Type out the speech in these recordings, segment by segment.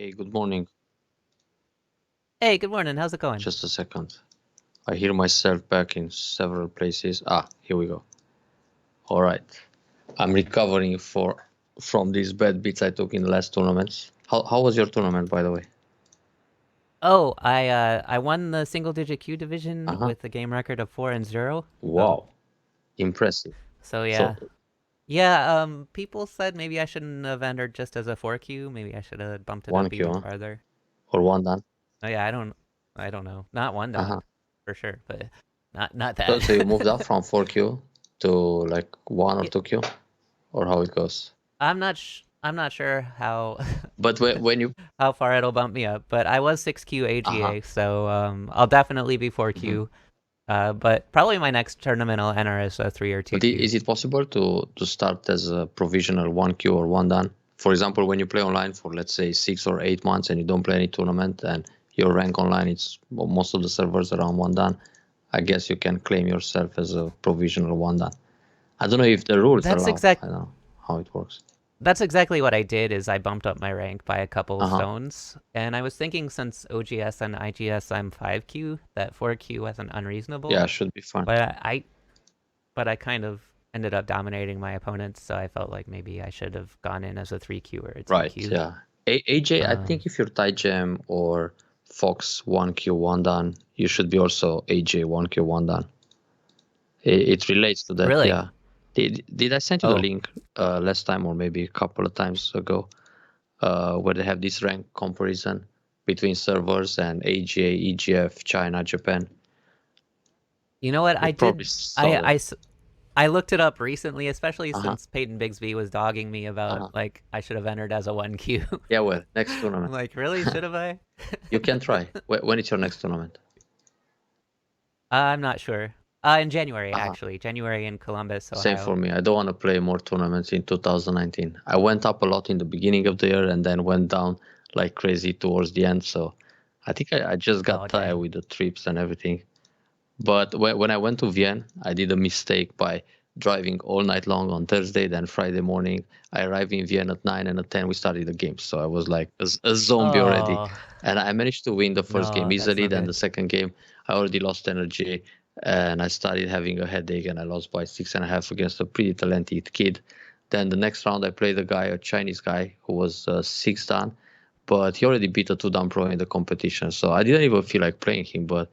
Hey, good morning. Hey, good morning. How's it going? Just a second. I hear myself back in several places. Here we go. All right. I'm recovering from these bad beats I took in the last tournaments. How was your tournament, by the way? Oh, I won the single digit Q division Uh-huh. with a game record of 4-0. Wow. Impressive. So So yeah. Yeah, people said maybe I shouldn't have entered just as a 4Q. Maybe I should have bumped it one up Q, even huh? farther. Or one done? Oh yeah, I don't know. Not one Uh-huh. done for sure, but not So you moved that. up from 4Q to like 1 or Yeah, 2Q? Or how it goes? I'm not sure how But when you... how far it'll bump me up, but I was 6Q Uh-huh. AGA, so I'll definitely be Mhm. 4Q. But probably my next tournament I'll enter as a 3 or But 2Q. is it possible to start as a provisional 1Q or one done? For example, when you play online for let's say 6 or 8 months and you don't play any tournament and your rank online it's well, most of the servers around one done, I guess you can claim yourself as a provisional one done. I don't know if the rules That's allow. exact I don't know how it works. That's exactly what I did is I bumped up my rank by a couple of Uh-huh. stones. And I was thinking since OGS and IGS I'm 5Q, that 4Q wasn't Yeah, unreasonable. should be fun. But I kind of ended up dominating my opponents, so I felt like maybe I should have gone in as a 3Q or a Right, 2Q. yeah. AJ, I think Um if you're tie gem or Fox 1Q one done, you should be also AJ 1Q one done. It relates to that, really? yeah. Did I send you the Oh, link last time or maybe a couple of times ago where they have this rank comparison between servers and AGA, EGF, China, Japan? you know what? You probably saw that. I looked it up recently, especially Uh-huh. since Peyton Bigsby was dogging me about Uh-huh. like I should have entered as a 1Q. Yeah, well, next I'm tournament. like, really? Should have I? You can try. When is your next tournament? I'm not sure. In January, Uh-huh. actually. January in Columbus, Same for Ohio. me. I don't want to play more tournaments in 2019. I went up a lot in the beginning of the year and then went down like crazy towards the end. So I think I just got Oh, tired dang. with the trips and everything. But when I went to Vienna, I did a mistake by driving all night long on Thursday. Then Friday morning, I arrived in Vienna at 9 and at 10 we started the game. So I was like a zombie already. Oh, And I managed to win the first game no, that's easily. no Then the good. second game, I already lost energy and I started having a headache and I lost by 6.5 against a pretty talented kid. Then the next round, I played a guy, a Chinese guy, who was 6 dan, but he already beat a 2 dan pro in the competition. So I didn't even feel like playing him, but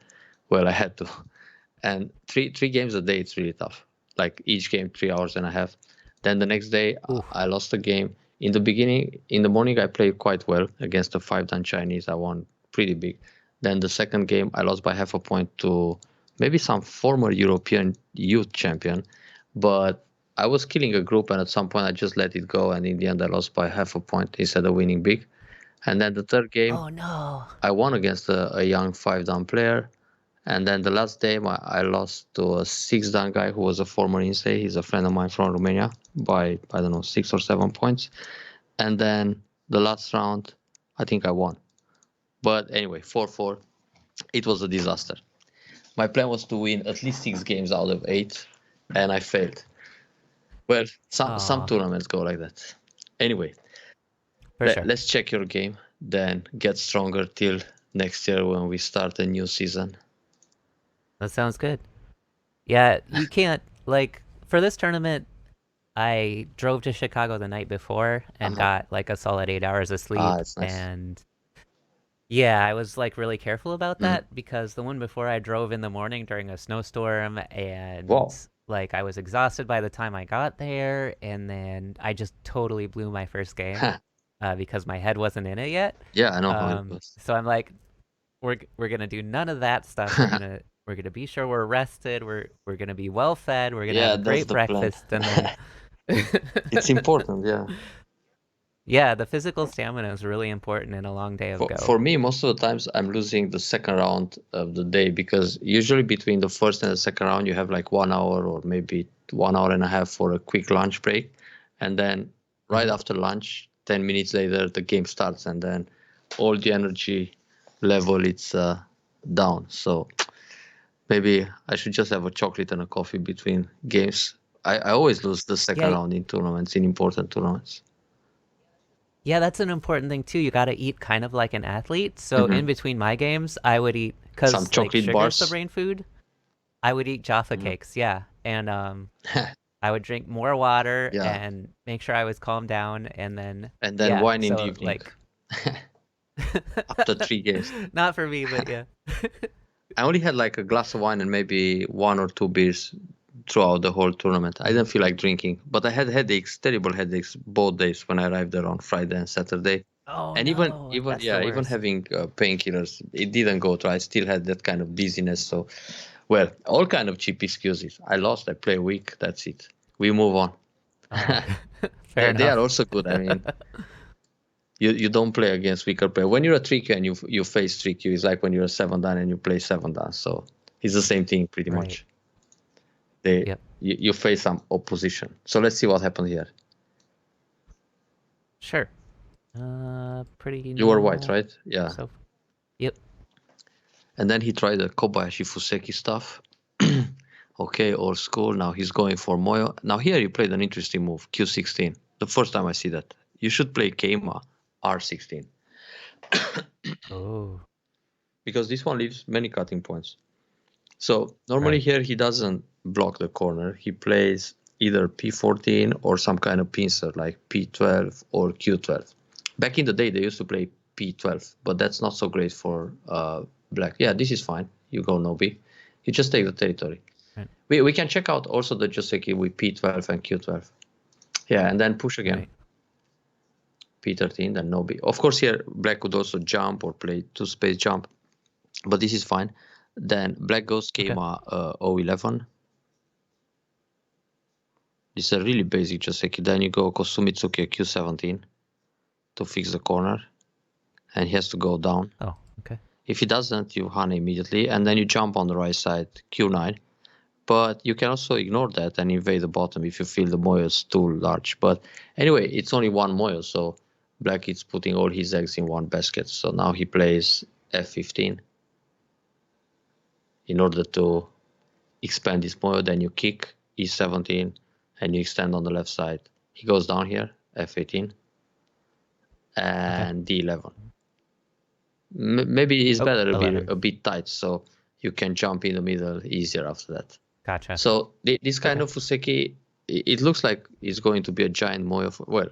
well, I had to. And three games a day, it's really tough. Like each game 3 hours and a half. Then the next day Oof. I lost the game. In the beginning, in the morning I played quite well against the 5 dan Chinese. I won pretty big. Then the second game I lost by half a point to maybe some former European youth champion, but I was killing a group and at some point I just let it go and in the end I lost by half a point instead of winning big. And then the third game Oh, no. I won against a young 5 dan player. And then the last game, I lost to a 6 dan guy who was a former Insei. He's a friend of mine from Romania by, I don't know, 6 or 7 points. And then the last round, I think I won. But anyway, 4-4, it was a disaster. My plan was to win at least 6 games out of 8, and I failed. Well, some Oh, tournaments go like that. Anyway, for sure. let's check your game, then get stronger till next year when we start a new season. That sounds good. Yeah, you can't, like, for this tournament, I drove to Chicago the night before and Uh-huh. got like a solid 8 hours of sleep. It's nice. And yeah, I was like really careful about Mhm. that because the one before I drove in the morning during a snowstorm and Wow. like I was exhausted by the time I got there, and then I just totally blew my first game because my head wasn't in it yet. Yeah, I know how it goes. So I'm like, we're gonna do none of that stuff. We're gonna be sure we're rested. We're gonna be well fed. We're gonna have Yeah, a that's great the plan. breakfast, and then It's important, yeah. yeah, the physical stamina is really important in a long day of For Go. me, most of the times I'm losing the second round of the day because usually between the first and the second round you have like 1 hour or maybe 1 hour and a half for a quick lunch break, and then right Mhm. after lunch, 10 minutes later the game starts, and then all the energy level it's down. So maybe I should just have a chocolate and a coffee between games. I always lose the second Yeah, round in tournaments, in important tournaments. Yeah, that's an important thing too. You got to eat kind of like an athlete. So in Hmm. between my games, I would eat Some because like chocolate sugar's the bars. brain food. I would eat Jaffa Mhm. cakes, yeah, and I would drink more water Yeah, and make sure I was calmed down, and then and then yeah, wine in the so evening like after 3 games. not for me, but yeah. I only had like a glass of wine and maybe 1 or 2 beers throughout the whole tournament. I Mhm. didn't feel like drinking, but I had headaches, terrible headaches, both days when I arrived there on Friday and Saturday. Oh And even no, even that's the yeah, even worst. having painkillers, it didn't go through. I still had that kind of dizziness. So, well, all kind of cheap excuses. I lost. I play weak. That's it. We move on. Oh, fair They are enough. also good. I mean, you don't play against weaker player. When you're a 3Q and you face 3Q, it's like when you're a 7 dan and you play 7 dan. So it's the same thing pretty Right. much. They Yep. you face some opposition. So let's see what happened here. Sure. Pretty You were white, normal. right? Yeah. So, yep. And then he tried the Kobayashi Fuseki stuff. Okay, old school. Now he's going for Moyo. Now here you played an interesting move, Q16. The first time I see that. You should play Keima R16 Oh, because this one leaves many cutting points. So normally right. here he doesn't block the corner. He plays either P14 or some kind of pincer like P12 or Q12. Back in the day they used to play P12, but that's not so great for black. Yeah, this is fine. You go Nobi. You just take the territory. Right. We can check out also the Joseki with P12 and Q12. Yeah, and then push again. Right. P13, then Nobi. Of course here black could also jump or play two space jump, but this is fine. Then black goes Okay. Keima O11. This is a really basic Joseki. Then you go Kosumitsuki Q17 to fix the corner, and he has to go down. Oh, okay. If he doesn't, you Hane immediately, and then you jump on the right side Q9. But you can also ignore that and invade the bottom if you feel the Moyo is too large. But anyway, it's only one Moyo, so black is putting all his eggs in one basket. So now he plays F15 in order to expand his Moyo. Then you kick E17 and you extend on the left side. He goes down here, F18 Okay. and D11. Maybe it's Oh, better to be 11. a bit tight so you can jump in the middle easier after that. Gotcha. So this kind Okay. of Fuseki, it looks like it's going to be a giant Moyo. Well,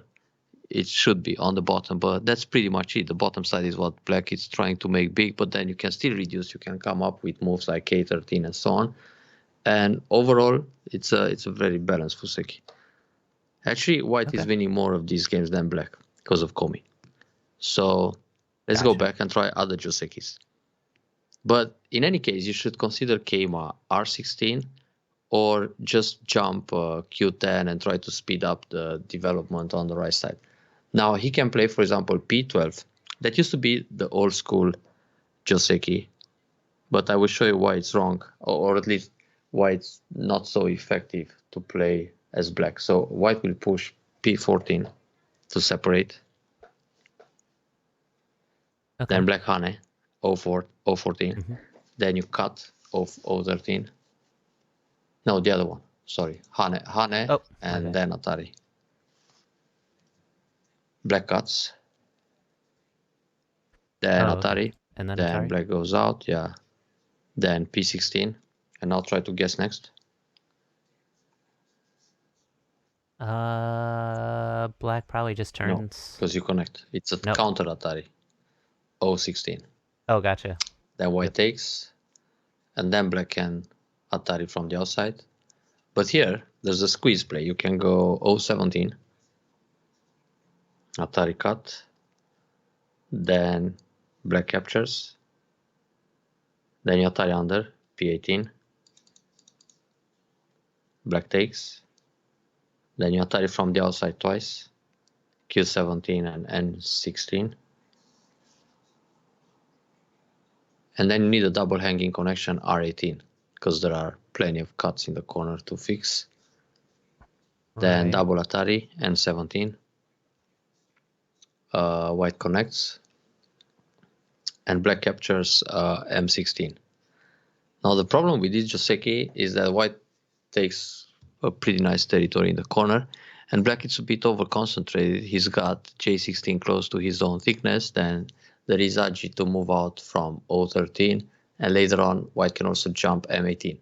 it should be on the bottom, but that's pretty much it. The bottom side is what black is trying to make big, but then you can still reduce. You can come up with moves like K13 and so on. And overall, it's a very balanced Fuseki. Actually, white is Okay. winning more of these games than black because of Komi. So let's go Gotcha. back and try other Josekis. But in any case, you should consider Keima R16 or just jump Q10 and try to speed up the development on the right side. Now he can play, for example, P12. That used to be the old school Joseki, but I will show you why it's wrong, or at least why it's not so effective to play as black. So white will push P14 to separate, then Okay. black Hane, O4, O14, Hmm. then you cut of O13. No, the other one. Sorry, Hane, Oh, my and bad. then Atari. Black cuts, then Oh, okay. Atari, And then then Atari? black goes out, yeah. Then P16, and I'll try to guess next. Black probably just No, turns. because you connect. It's a Nope. counter Atari. O16. Oh, gotcha. Then white Yep. takes, and then black can Atari from the outside. But here, there's a squeeze play. You can go O17, Atari cut, then black captures, then you Atari under, P18, black takes, then you Atari from the outside twice, Q17 and N16. And then you need a double hanging connection R18 because there are plenty of cuts in the corner to fix. Then Right. double Atari N17, white connects, and black captures M16. Now the problem with this Joseki is that white takes a pretty nice territory in the corner, And black is a bit over concentrated. He's got J16 close to his own thickness. Then there is Agi to move out from O13, and later on white can also jump M18.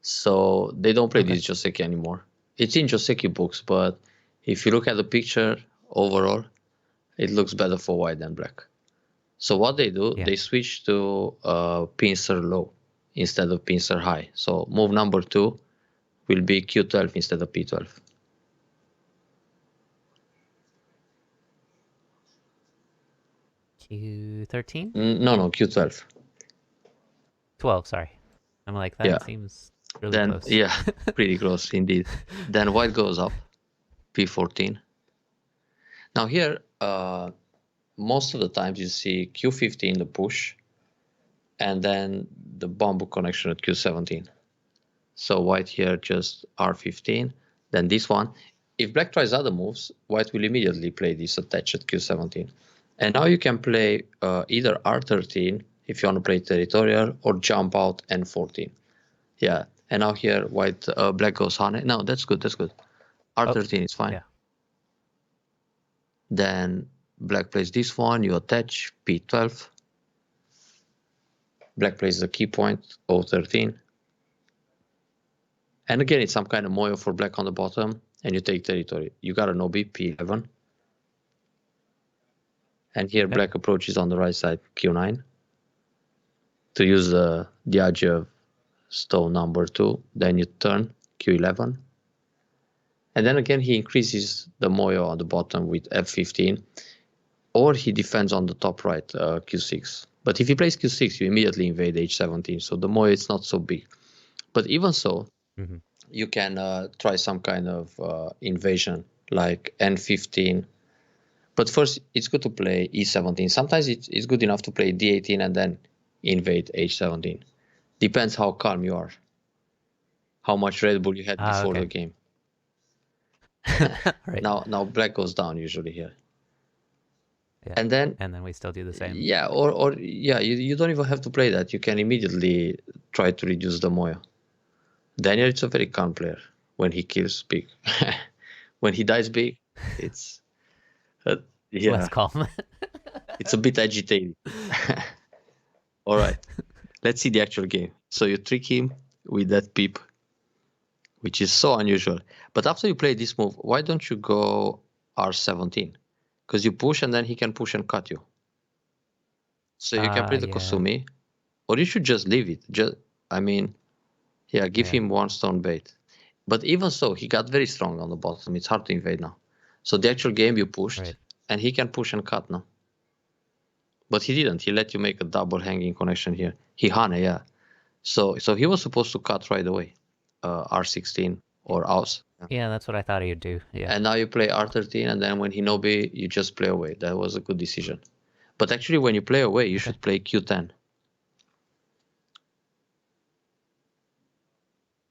So they don't play this Joseki anymore. It's in Joseki books, but if you look at the picture overall, it looks better for white than black. So what they do, they switch to pincer low instead of pincer high. So move number 2 will be Q12 instead of P12. Q13? No, Q12. 12, sorry. I'm like, that seems really Then, close. yeah, pretty close indeed. Then white goes up, P14. Now here, most of the times you see Q15, the push, and then the bamboo connection at Q17. So white here just R15, then this one. If black tries other moves, white will immediately play this attach at Q17. And now you can play either R13 if you want to play territorial, or jump out N14. Yeah, and now here white black goes Hane. No, that's good, that's good. R13 is fine. Yeah. Then black plays this one, you attach P12. Black plays the key point, O13. And again, it's some kind of moyo for black on the bottom, and you take territory. You got an OB, P11. And here black approaches on the right side, Q9, to use the Diageo stone number 2. Then you turn, Q11. And then again, he increases the moyo on the bottom with F15, or he defends on the top right, Q6. But if he plays Q6, you immediately invade H17, so the moyo is not so big. But even so, you can try some kind of invasion, like N15. But first, it's good to play E17. Sometimes it's good enough to play D18 and then invade H17. Depends how calm you are, how much Red Bull you had before the game. Right. Now black goes down usually here. Yeah. And then we still do the same. Yeah, or yeah, you don't even have to play that. You can immediately try to reduce the moyo. Daniel is a very calm player when he kills big. When he dies big, it's less calm. It's a bit agitated. All right, let's see the actual game. So you trick him with that peep, which is so unusual. But after you play this move, why don't you go R17? Because you push and then he can push and cut you. So you can play the Kosumi, or you should just leave it. Give him one stone bait. But even so, he got very strong on the bottom. It's hard to invade now. So the actual game you pushed, and he can push and cut now. But he didn't. He let you make a double hanging connection here. He Hane, yeah. So he was supposed to cut right away, R16 or Aus. Yeah, that's what I thought he'd do. Yeah. And now you play R13, and then when he Nobi, you just play away. That was a good decision. But actually, when you play away, you should play Q10.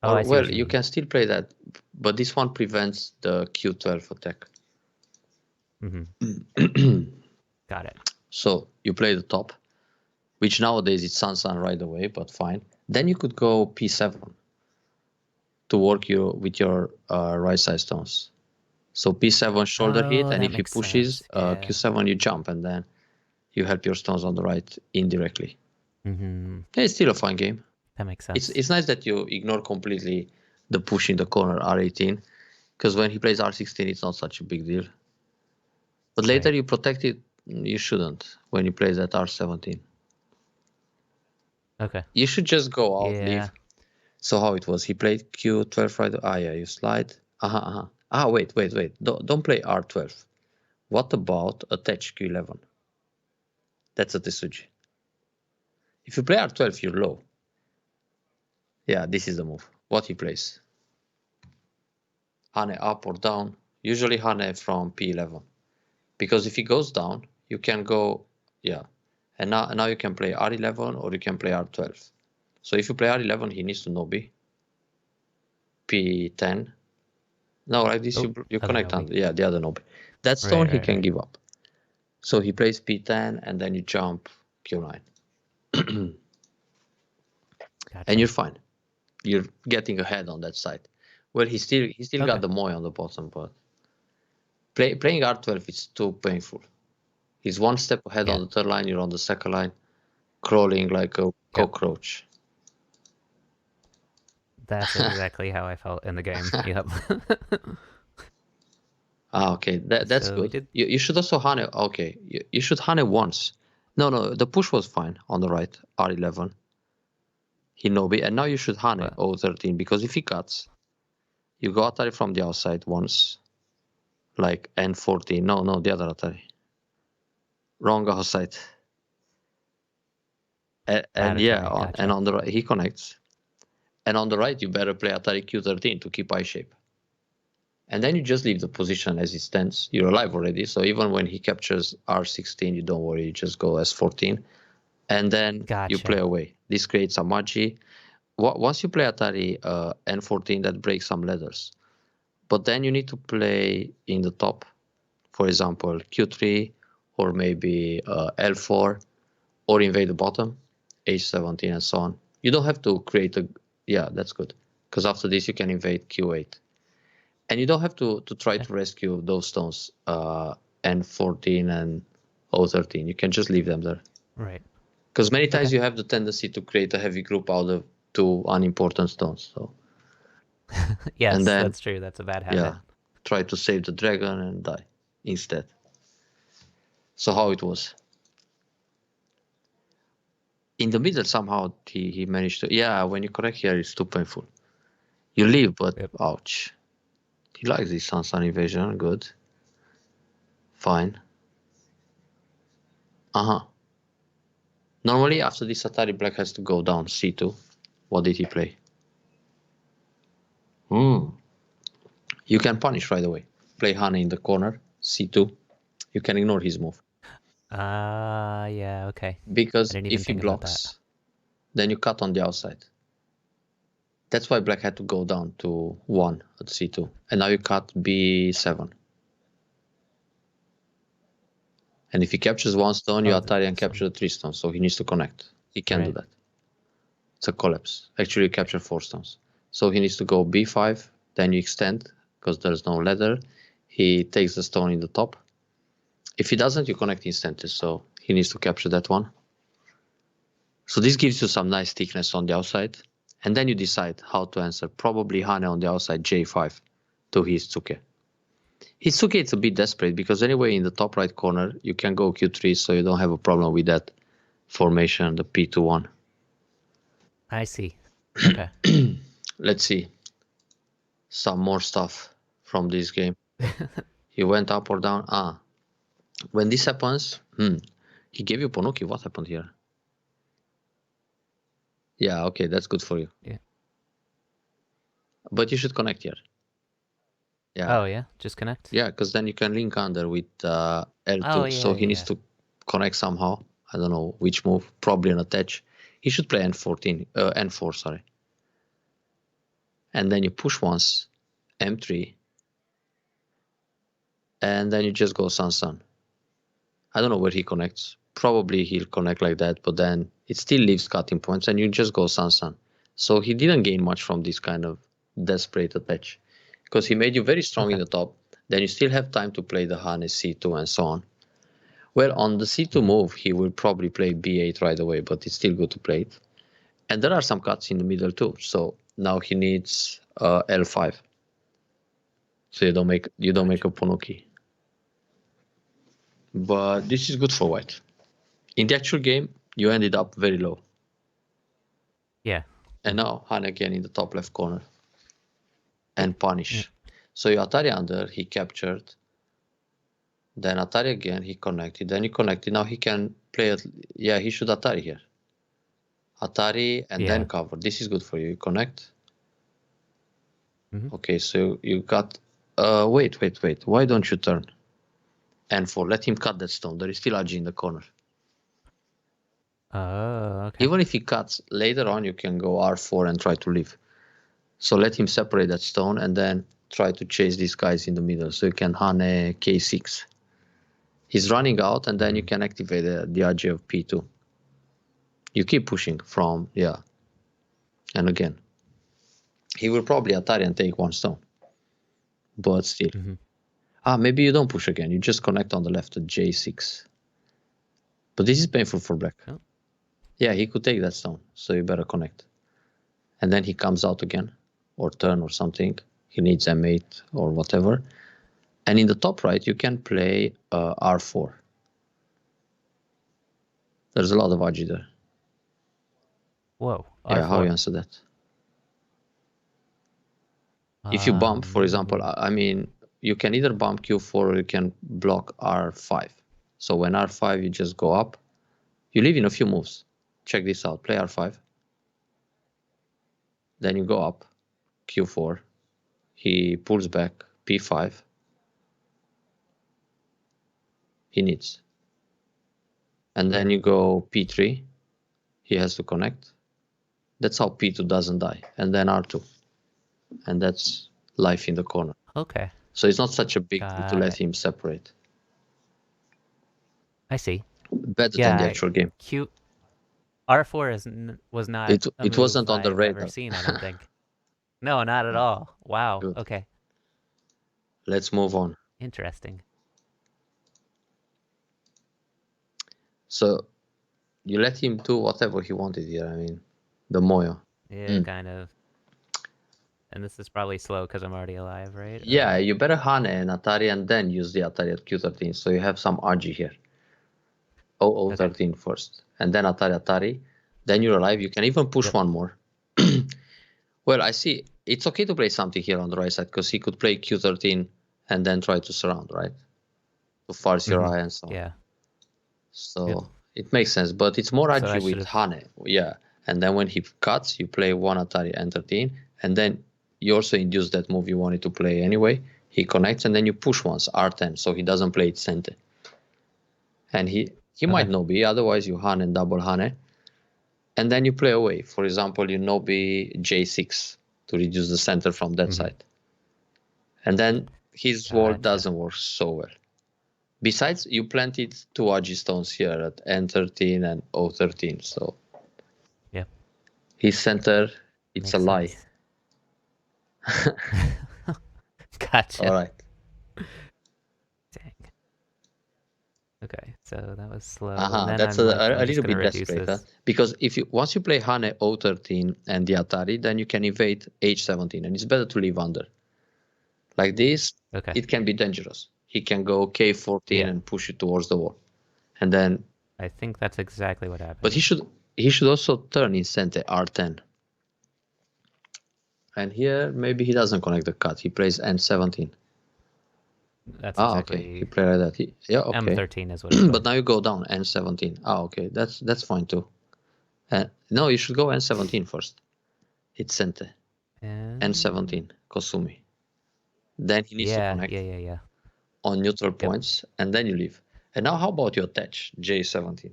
Oh, Well, you can still play that, but this one prevents the Q12 attack. Got it. So you play the top, which nowadays it's Sansan right away, but fine. Then you could go P7 to work with your right side stones. So P7 shoulder hit, and if he pushes Q7, you jump, and then you help your stones on the right indirectly. Yeah, it's still a fun game. That makes sense. It's nice that you ignore completely the push in the corner R18, because when he plays R16, it's not such a big deal. But later you protect it, you shouldn't when you play that R17. Okay. You should just go out, leave. So how it was? He played Q12 right? Ah, yeah, you slide. Ah, wait. Don't play R12. What about attach Q11? That's a Tetsuji. If you play R12, you're low. Yeah, this is the move. What he plays. Hane up or down. Usually Hane from P11. Because if he goes down, you can go, and now you can play R11 or you can play R12. So if you play R11, he needs to Nobi. P10. No, like this, you connect on, the other Nobi. That stone he can give up. So he plays P10 and then you jump Q9. And you're fine. You're getting ahead on that side. Well, he still got the Moy on the bottom, but Playing R12 is too painful. He's one step ahead Yeah. on the third line, you're on the second line, crawling like a cockroach. That's exactly how I felt in the game. Yep. Okay, that's So we good. did. You should also Hane. Okay, you should Hane once. No, the push was fine on the right, R11. Hinobi, and now you should Hane What? O13 because if he cuts, you go Atari from the outside once, like N14. No, the other Atari. Wrong outside. And Atari, and gotcha. on the right he connects. And on the right you better play Atari Q13 to keep eye shape. And then you just leave the position as it stands. You're alive already, so even when he captures R16, you don't worry, you just go S14. And then you play Gotcha. away. This creates a Magi. Once you play Atari N14, that breaks some ladders. But then you need to play in the top, for example, Q3 or maybe L4 or invade the bottom, H17 and so on. You don't have to create a, yeah, that's good. Because after this you can invade Q8. And you don't have to try to rescue those stones, N14 and O13. You can just leave them there. Right. Because many times Okay. you have the tendency to create a heavy group out of two unimportant stones. So Yes, and then that's true. That's a bad habit. try to save the dragon and die instead. So how it was? In the middle somehow he managed to, yeah, when you correct here it's too painful. You leave, but Yep. ouch. He likes this sun invasion, good. Fine. Uh-huh. Normally after this Atari black has to go down C2. What did he play? You can punish right away. Play Hane in the corner, C2. You can ignore his move. Yeah, okay. I Because didn't even if he think about that. blocks, then you cut on the outside. That's why black had to go down to 1 at C2. And now you cut B7. And if he captures one stone, you Oh, Atari and this one. capture the 3 stones. So he needs to connect. He can't do Right. that. It's a collapse. Actually, you capture 4 stones. So he needs to go B5. Then you extend because there's no ladder. He takes the stone in the top. If he doesn't, you connect instantly. So he needs to capture that one. So this gives you some nice thickness on the outside. And then you decide how to answer. Probably Hane on the outside, J5 to Hitsuke. Hitsuke it's a bit desperate because anyway in the top right corner you can go Q3 so you don't have a problem with that formation, the P2-1. I see. Okay. Let's see some more stuff from this game. He went up or down. When this happens, he gave you Ponoki. What happened here? Yeah, okay, that's good for you. Yeah. But you should connect here. Yeah. Oh, yeah? Just connect? Yeah, because then you can link under with L2. Oh, So yeah, he needs yeah. to connect somehow. I don't know which move. Probably an attach. He should play N4, sorry. And then you push once, M3, and then you just go Sun. I don't know where he connects. Probably he'll connect like that, but then it still leaves cutting points, and you just go Sun. So he didn't gain much from this kind of desperate attach, because he made you very strong in Okay. the top. Then you still have time to play the Hane C2 and so on. Well, on the C2 move, he will probably play B8 right away, but it's still good to play it. And there are some cuts in the middle too. So now he needs L5. So you don't make Gotcha. a Ponoki. But this is good for white. In the actual game, you ended up very low. Yeah. And now Han again in the top left corner. And punish. Yeah. So you Atari under, he captured. Then Atari again, he connected. Then he connected. Now he can play it. Yeah, he should Atari here. Atari and Yeah. then cover. This is good for you. You connect. Mhm. Okay, so you got. Wait. Why don't you turn? N4. Let him cut that stone. There is still Aji in the corner. Oh, okay. Even if he cuts later on, you can go R4 and try to leave. So let him separate that stone and then try to chase these guys in the middle. So you can Hane K6. He's running out, and then you can activate the Aji of P2. You keep pushing from, yeah. And again, he will probably Atari and take one stone. But still. Maybe you don't push again. You just connect on the left at J6. But this is painful for black. Oh. Yeah, he could take that stone, so you better connect. And then he comes out again, or turn or something. He needs M8 or whatever. And in the top right, you can play R4. There's a lot of Aji there. Whoa. Yeah, how you R4. answer that? If you bump, for example, I mean, you can either bump Q4 or you can block R5. So when R5, you just go up. You leave in a few moves. Check this out. Play R5. Then you go up, Q4. He pulls back, P5. He needs. And then you go P3. He has to connect. That's how P2 doesn't die. And then R2. And that's life in the corner. Okay. So it's not such a big deal to Got let it. him separate. I see. Better than the actual game. R4 was not It a move wasn't on the I've radar. ever seen, I don't think. No, not at all. Wow. Good. Okay. Let's move on. Interesting. So you let him do whatever he wanted here. I mean, the Moyo. Yeah, kind of. And this is probably slow because I'm already alive, right? Yeah, Or... you better Hane and Atari and then use the Atari at Q13. So you have some RG here. 0013 Okay. first. And then Atari. Then you're alive. You can even push one more. Well, I see. It's okay to play something here on the right side because he could play Q13 and then try to surround, right? To force your eye and so on. Yeah. So it makes sense, but it's more So I RG with Hane. Yeah. And then when he cuts, you play one Atari N13, and then you also induce that move you wanted to play anyway. He connects, and then you push once, R10, so he doesn't play it center. And he might no be, otherwise you Hane and double Hane. And then you play away. For example, you no be J6 to reduce the center from that side. And then his wall doesn't work so well. Besides, you planted two Agi stones here at N13 and O13, so his center, it's a lie. Gotcha. All right. Dang. Okay, so that was slow. That's a little bit desperate, huh? Because once you play Hane O13 and the Atari, then you can evade H17, and it's better to leave under. Like this, it can be dangerous. He can go K14 and push it towards the wall, and then I think that's exactly what happened. But he should also turn in center R10. And here maybe he doesn't connect the cut. He plays N17. That's exactly. Okay. He played like that. Yeah, okay. M13 is what it's But now you go down N17. Okay. That's fine too. No, you should go N17 first. Hit center. N17 Kosumi. Then he needs to connect. Yeah. On neutral points, and then you leave. And now how about you attach J17?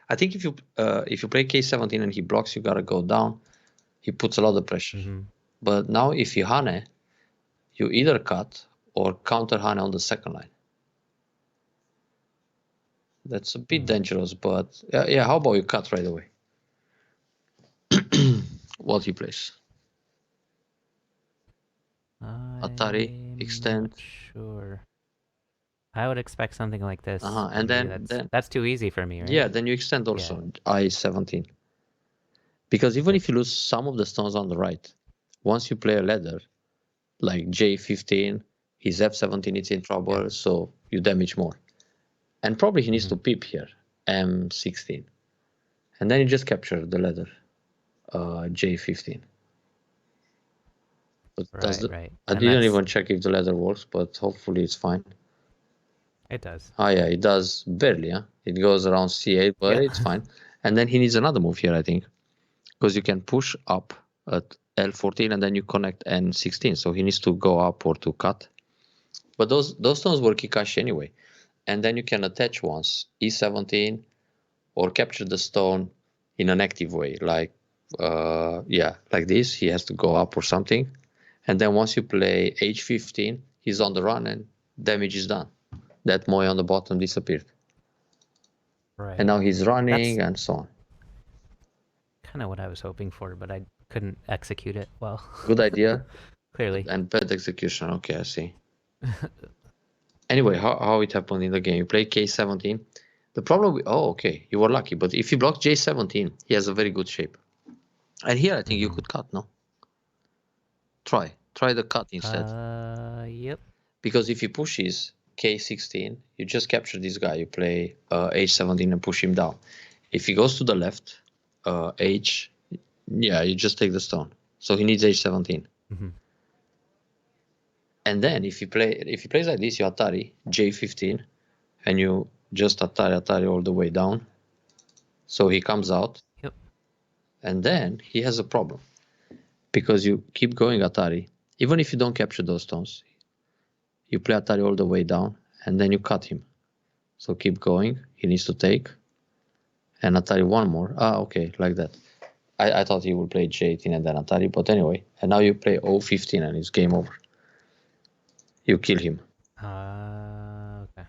I think if you play K17 and he blocks, you gotta go down. He puts a lot of pressure. But now if you Hane, you either cut or counter Hane on the second line. That's a bit dangerous, but yeah, how about you cut right away? What he plays? Atari, extend. Sure. I would expect something like this. And then that's too easy for me, right? Yeah, then you extend also I17. Because even if you lose some of the stones on the right, once you play a ladder, like J15, his F17 is in trouble, so you damage more. And probably he needs to peep here, M16. And then you just capture the ladder, J15. But right. I didn't even check if the ladder works, but hopefully it's fine. It does. Yeah, it does barely, huh? It goes around C8, but it's fine. And then he needs another move here, I think. Because you can push up at L14 and then you connect N16. So he needs to go up or to cut. But those stones were Kikashi anyway. And then you can attach once E17 or capture the stone in an active way. Like, like this. He has to go up or something. And then once you play H15, he's on the run and damage is done. That Moy on the bottom disappeared. Right. And now he's running and so on. Kind of what I was hoping for, but I couldn't execute it well. Good idea. Clearly. And bad execution. Okay, I see. Anyway, how it happened in the game? You play K17. The problem with, oh, okay, you were lucky. But if you block J17, he has a very good shape. And here I think you could cut, no? Try the cut instead. Yep. Because if he pushes K16, you just capture this guy. You play H17 and push him down. If he goes to the left, H, yeah, you just take the stone. So he needs H17. And then if he plays like this, you Atari J15, and you just Atari all the way down. So he comes out. Yep. And then he has a problem. Because you keep going Atari, even if you don't capture those stones, you play Atari all the way down, and then you cut him. So keep going, he needs to take, and Atari one more. Ah, okay, like that. I thought he would play J18 and then Atari, but anyway, and now you play O15 and it's game over. You kill him. Okay.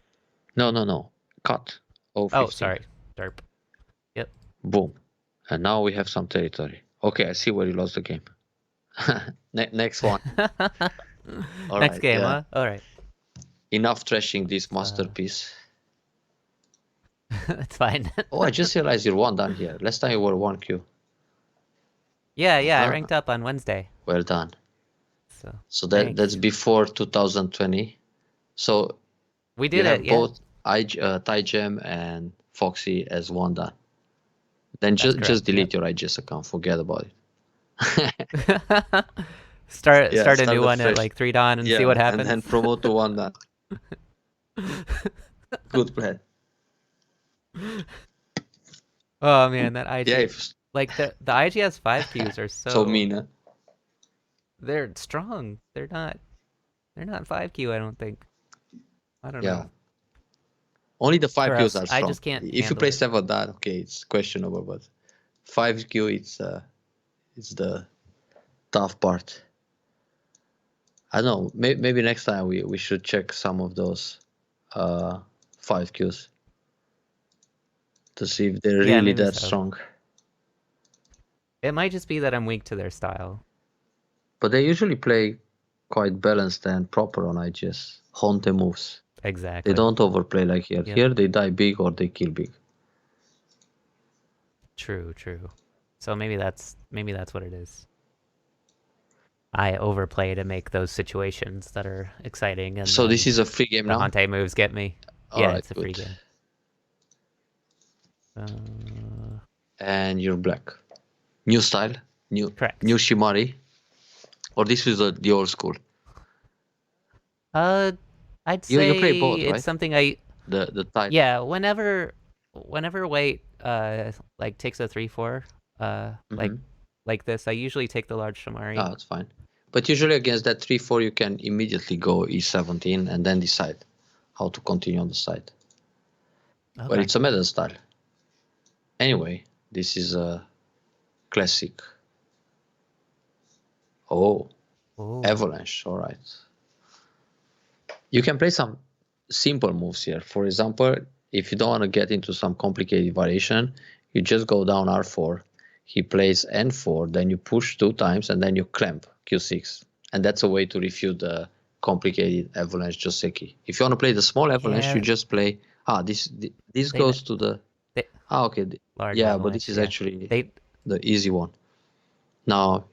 No. Cut. O15. Oh, sorry. Derp. Yep. Boom. And now we have some territory. Okay, I see where you lost the game. Next one. All Next right, game, yeah. huh? All right. Enough trashing this masterpiece. It's fine. Oh, I just realized you're one down here. Last time you were 1Q. Yeah, I ranked up on Wednesday. Well done. So thanks. that's before 2020. So we you did have it, yeah. both Tygem and Foxy as one done. Then That's just delete correct, your IGS account. Forget about it. start Yeah, a start new the one at fresh- like 3 dawn and Yeah, see what happens. and then promote to one done. Good plan. Oh man, that IG. Yeah, like the IGS 5Qs are so mean, huh? they're strong. They're not 5Q, I don't think. I don't Yeah. know. Only the Or 5Qs else are strong. I just can't If you handle play it. 7 done, okay, it's questionable, but 5Q it's the tough part. I don't know. Maybe next time we should check some of those 5Qs to see if they're Yeah, really maybe that so. strong. It might just be that I'm weak to their style. But they usually play quite balanced and proper on IGS. Honte moves. Exactly. They don't overplay like here. Yep. Here they die big or they kill big. True. So maybe that's what it is. I overplay to make those situations that are exciting, and So this is a free game the now? Hante moves get me. All yeah, right, it's a free game. And you're black. New style? Correct. New Shimari? Or this is the old school? I'd say you play both, it's right? something I The type. yeah, whenever Weight like takes a 3/4 like this, I usually take the large Shamari. Oh, that's fine. But usually against that 3-4 you can immediately go E17 and then decide how to continue on the side. Okay. But it's a meta style. Anyway, this is a classic. Oh, Avalanche, alright. You can play some simple moves here. For example, if you don't want to get into some complicated variation, you just go down R4. He plays N4, then you push 2 times, and then you clamp Q6. And that's a way to refute the complicated Avalanche Joseki. If you want to play the small Avalanche, you just play... this goes to the... okay. Yeah, but this is actually the easy one. Now...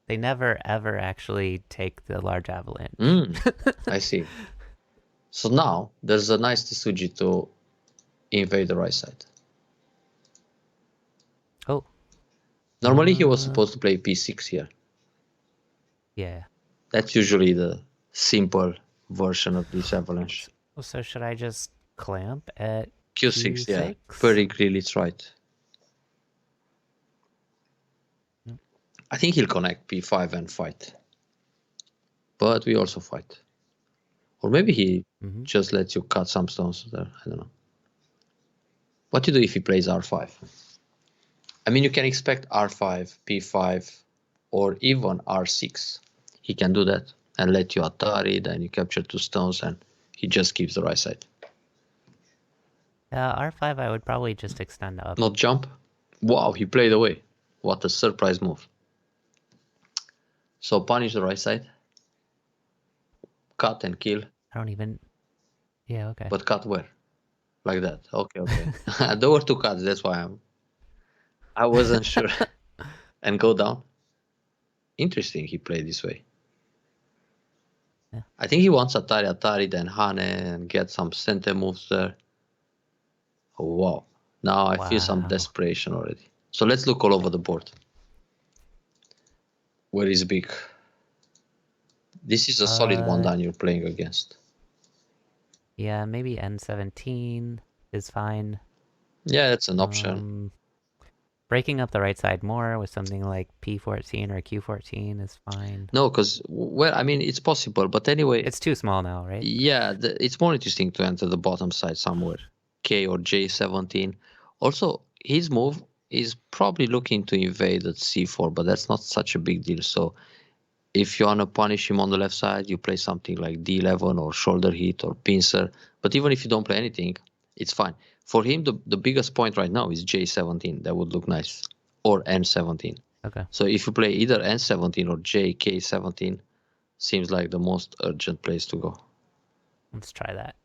They never, ever actually take the large Avalanche. I see. So now, there's a nice Tsuji to invade the right side. Oh. Normally he was supposed to play P6 here. Yeah. That's usually the simple version of this Avalanche. So should I just clamp at Q6? Yeah, very clearly tried. I think he'll connect P5 and fight. But we also fight. Or maybe he just lets you cut some stones there. I don't know. What do you do if he plays R5? I mean, you can expect R5, P5, or even R6. He can do that and let you Atari, then you capture 2 stones, and he just keeps the right side. R5 I would probably just extend up. Not jump? Wow, he played away. What a surprise move. So punish the right side. Cut and kill. I don't even Yeah, okay. But cut where? Like that. Okay, okay. There were two cuts, that's why I wasn't sure. And go down. Interesting, he played this way. Yeah. I think he wants Atari, then Hane, and get some center moves there. Oh, wow. Now I feel some Wow. desperation already. So let's look all over the board. Where is big? This is a solid one down you're playing against. Yeah, maybe N17 is fine. Yeah, that's an option. Breaking up the right side more with something like P14 or Q14 is fine. No, because, well, I mean, it's possible. But anyway, It's too small now, right? yeah, it's more interesting to enter the bottom side somewhere. K or J17. Also, his move is probably looking to invade at C4, but that's not such a big deal. So if you want to punish him on the left side, you play something like D11 or shoulder hit or pincer. But even if you don't play anything, it's fine. For him, the biggest point right now is J17. That would look nice. Or N17. Okay. So if you play either N17 or JK17, seems like the most urgent place to go. Let's try that.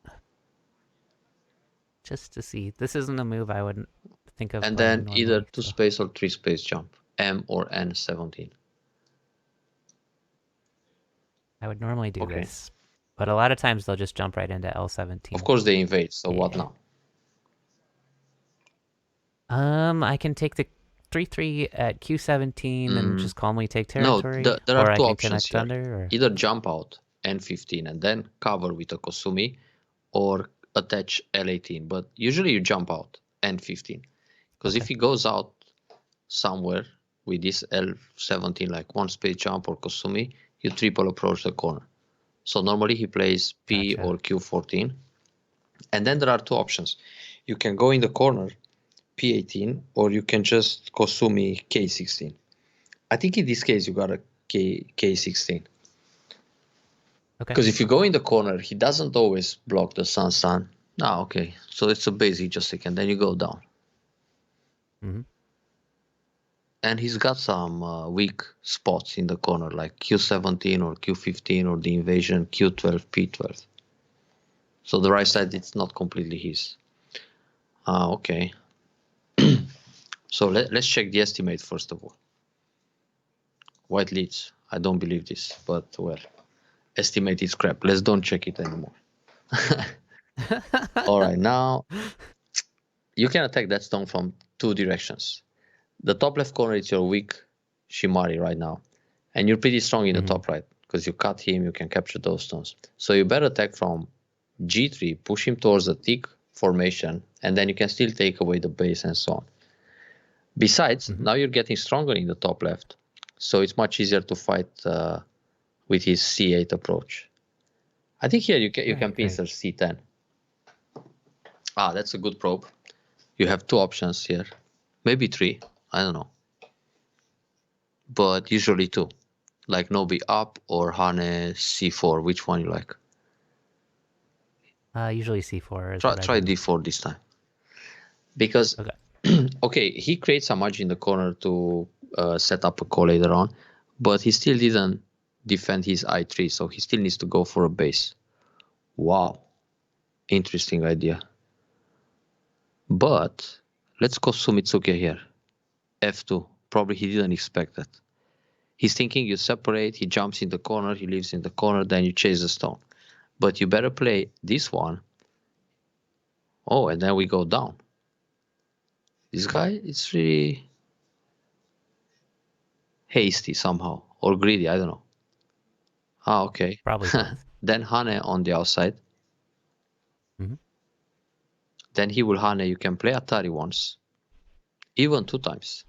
Just to see. This isn't a move I wouldn't think of And playing then either normally. 2 space or 3 space jump. M or N17. I would normally do Okay. this. But a lot of times they'll just jump right into L17. Of course they invade, so what now? I can take the 3-3 at Q17 and just calmly take No, territory. there or are I two can options connect here. under. Or... Either jump out N15 and then cover with a Kosumi, or attach L18. But usually you jump out N15. Because if he goes out somewhere with this L17, like 1 space jump or Kosumi, you triple approach the corner. So normally he plays P Gotcha. or Q14. And then there are two options. You can go in the corner P18, or you can just Kosumi K16. I think in this case you got a K16. Okay. Because if you go in the corner, he doesn't always block the sun. Ah, okay. So it's a basic just second. Then you go down. Mm-hmm. And he's got some weak spots in the corner, like Q17 or Q15 or the invasion Q12, P12. So the right side, it's not completely his. Ah, okay. So let's check the estimate first of all. White leads. I don't believe this, but well, estimate is crap. Let's don't check it anymore. All right, now you can attack that stone from two directions. The top left corner is your weak Shimari right now, and you're pretty strong in the top right because you cut him, you can capture those stones. So you better attack from G3, push him towards the thick formation, and then you can still take away the base and so on. Besides, now you're getting stronger in the top left, so it's much easier to fight with his C8 approach. I think here you can pincer C10. Ah, that's a good probe. You have two options here, maybe three, I don't know, but usually two, like Nobi up or Hane C4. Which one you like? Usually C4 is Try what I do. D4 this time, because okay, he creates a margin in the corner to set up a call later on, but he still didn't defend his I3, so he still needs to go for a base. Wow, interesting idea. But let's go Sumitsuke here. F2. Probably he didn't expect that. He's thinking you separate, he jumps in the corner, he lives in the corner, then you chase the stone. But you better play this one. Oh, and then we go down. This guy is really hasty somehow, or greedy, I don't know. Ah, okay. Probably both. Then Hane on the outside. Then he will Hane, you can play Atari once, even two times.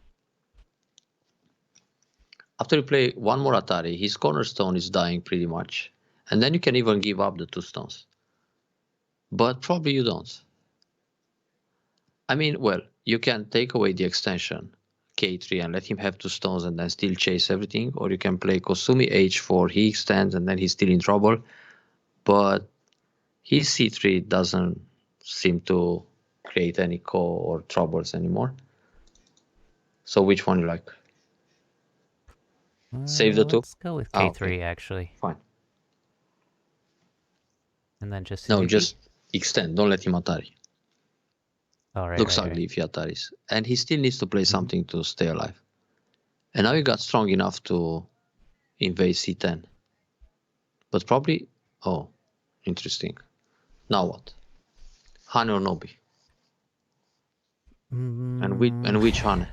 After you play one more Atari, his cornerstone is dying pretty much. And then you can even give up the two stones. But probably you don't. I mean, well, you can take away the extension, K3, and let him have two stones and then still chase everything. Or you can play Kosumi H4, he extends and then he's still in trouble. But his C3 doesn't seem to create any co or troubles anymore. So which one you like? Save the two? Let's go with K3 Okay. actually. Fine. And then just No, Suzuki? just Extend. Don't let him Atari. Oh, right, Looks right, ugly right. if he Ataris. And he still needs to play something to stay alive. And now he got strong enough to invade C10. But probably... Oh, interesting. Now what? Hane or Nobi? And which Hane?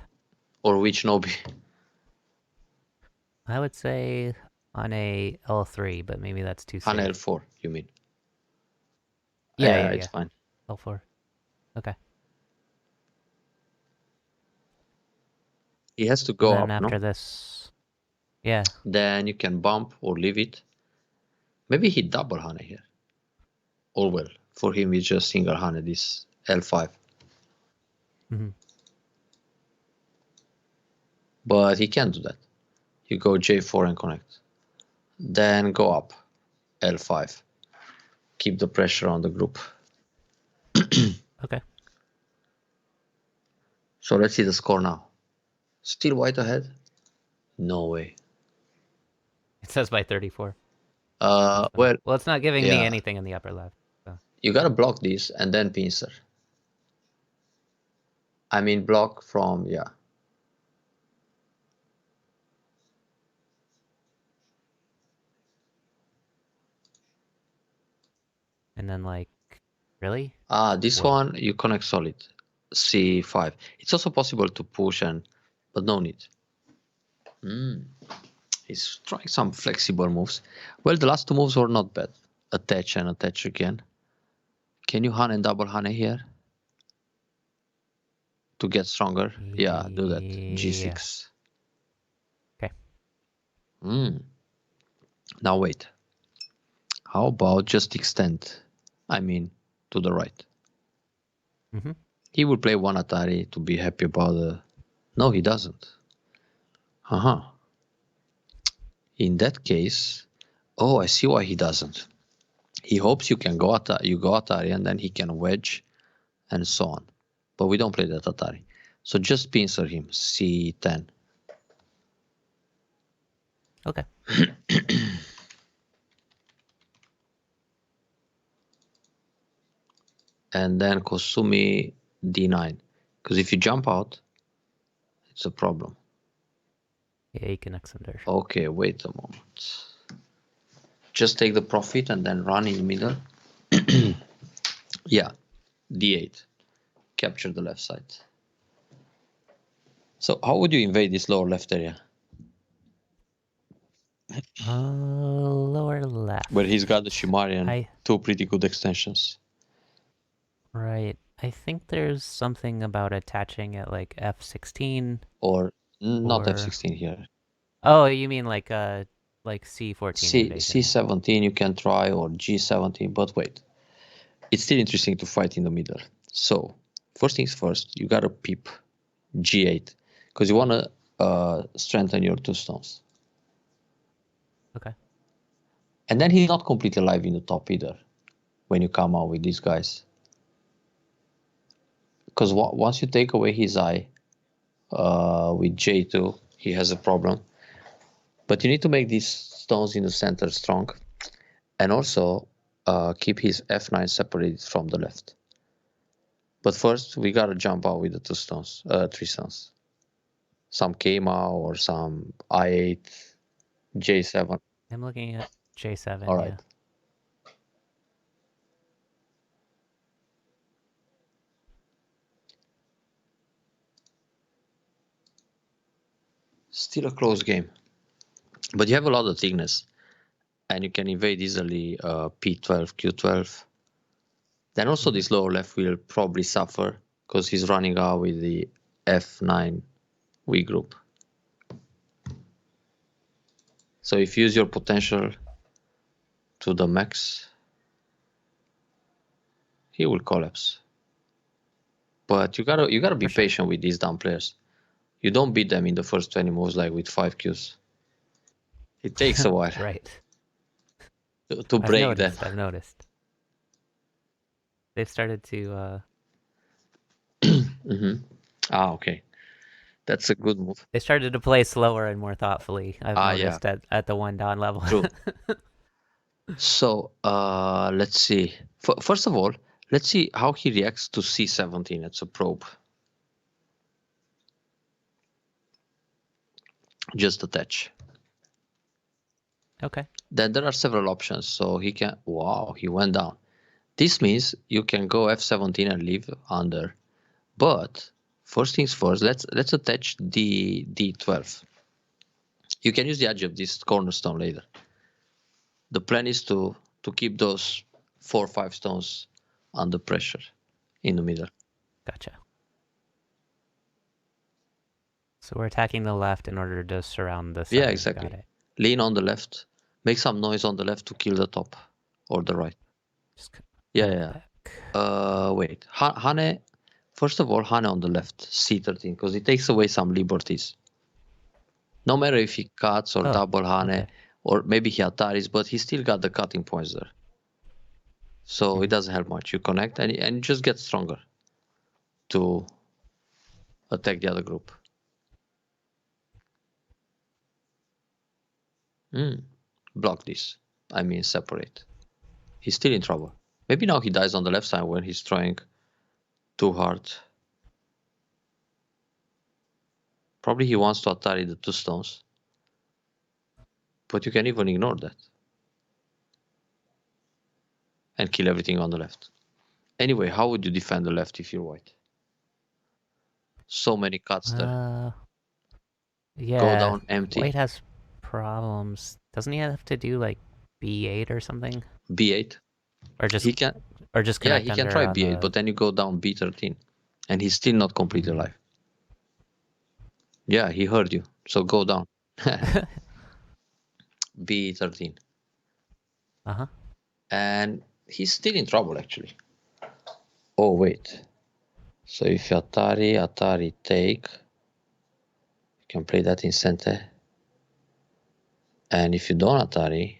Or which Nobi? I would say on a L3, but maybe that's too Hane safe. L4, you mean? Yeah, It's yeah. fine. L4. Okay. He has to So go then up, no? after this... Yeah. Then you can bump or leave it. Maybe he double Hane here. Or well, for him it's just single Hane, this L5. hmm But he can't do that. You go J4 and connect. Then go up L5. Keep the pressure on the group. Okay. So let's see the score now. Still white ahead? No way. It says by 34. That's funny. Well, Well, it's not giving me yeah. anything in the upper left. So. You gotta block this and then pincer. I mean block from, yeah. And then like, really? This Whoa. one you connect solid. C5. It's also possible to push but no need. He's trying some flexible moves. Well, the last two moves were not bad. Attach and attach again. Can you Hane and double Hane here? To get stronger? Yeah, do that. Yeah. G6. Okay. Now wait. How about just extend? I mean, to the right. Mm-hmm. He will play one Atari to be happy about the... No, he doesn't. In that case... Oh, I see why he doesn't. He hopes you can go Atari and then he can wedge and so on. But we don't play that Atari. So just pincer him, C10. Okay. And then Kosumi D9. Because if you jump out, it's a problem. Yeah, he connects under. Okay, wait a moment. Just take the profit and then run in the middle. Yeah, D8. Capture the left side. So how would you invade this lower left area? Lower left. Where he's got the Shimari and two pretty good extensions. Right. I think there's something about attaching at like F16. Or not F16 here. Oh, you mean like C14 invasion. C17 you can try, or G17, but wait. It's still interesting to fight in the middle. So, first things first, you gotta peep G8, because you wanna strengthen your two stones. Okay. And then he's not completely alive in the top either, when you come out with these guys. Because once you take away his eye with J2, he has a problem. But you need to make these stones in the center strong, and also keep his F9 separated from the left. But first, we gotta jump out with the three stones. Some Kema or some I8, J7. I'm looking at J7, All right. yeah. Still a close game. But you have a lot of thickness, and you can invade easily P12, Q12. Then also this lower left will probably suffer because he's running out with the F9 V group. So if you use your potential to the max, he will collapse. But you gotta be patient with these down players. You don't beat them in the first 20 moves like with 5 Qs. It takes a while. Right. to break them. I've noticed. They've started to Okay. That's a good move. they started to play slower and more thoughtfully, I've noticed Yeah. at the 1 down level. True. So let's see. First of all, let's see how he reacts to C17. It's a probe. Just attach. Okay. Then there are several options. So he can. Wow, he went down. This means you can go F17 and leave under. But first things first, let's attach the D12. You can use the edge of this cornerstone later. The plan is to keep those 4 or 5 stones under pressure in the middle. Gotcha. So we're attacking the left in order to surround the center. Yeah, exactly. Got it. Lean on the left. Make some noise on the left to kill the top or the right. Just Yeah. Wait. Hane. First of all, Hane on the left, C13, because it takes away some liberties. No matter if he cuts or double Hane, okay. or maybe he Ataris, but he still got the cutting points there. So it doesn't help much. You connect and you just get stronger to attack the other group. Block this. I mean, separate. He's still in trouble. Maybe now he dies on the left side when he's trying too hard. Probably he wants to Atari the 2 stones. But you can even ignore that. And kill everything on the left. Anyway, how would you defend the left if you're white? So many cuts there. Yeah. Go down empty. White has problems. Doesn't he have to do like B8 or something? B8. Or just He can. Or just Yeah, connect he can under try on B8, the... but then you go down B13. And he's still not completely alive. Yeah, he heard you. So go down. B13. Uh-huh. And he's still in trouble, actually. Oh, wait. So if you Atari take, you can play that in center. And if you don't Atari,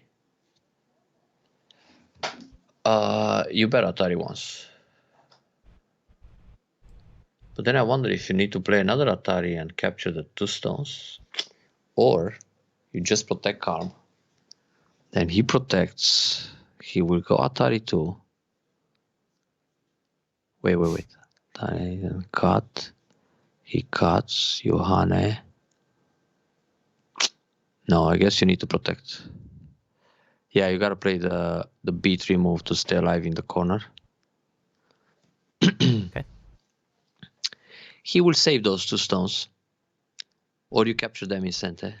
you bet Atari once. But then I wonder if you need to play another Atari and capture the 2 stones, or you just protect Karm. Then he protects. He will go Atari 2. Wait. Atari cut. He cuts. Yohane. No, I guess you need to protect. Yeah, you gotta play the B3 move to stay alive in the corner. Okay. He will save those 2 stones. Or you capture them in center.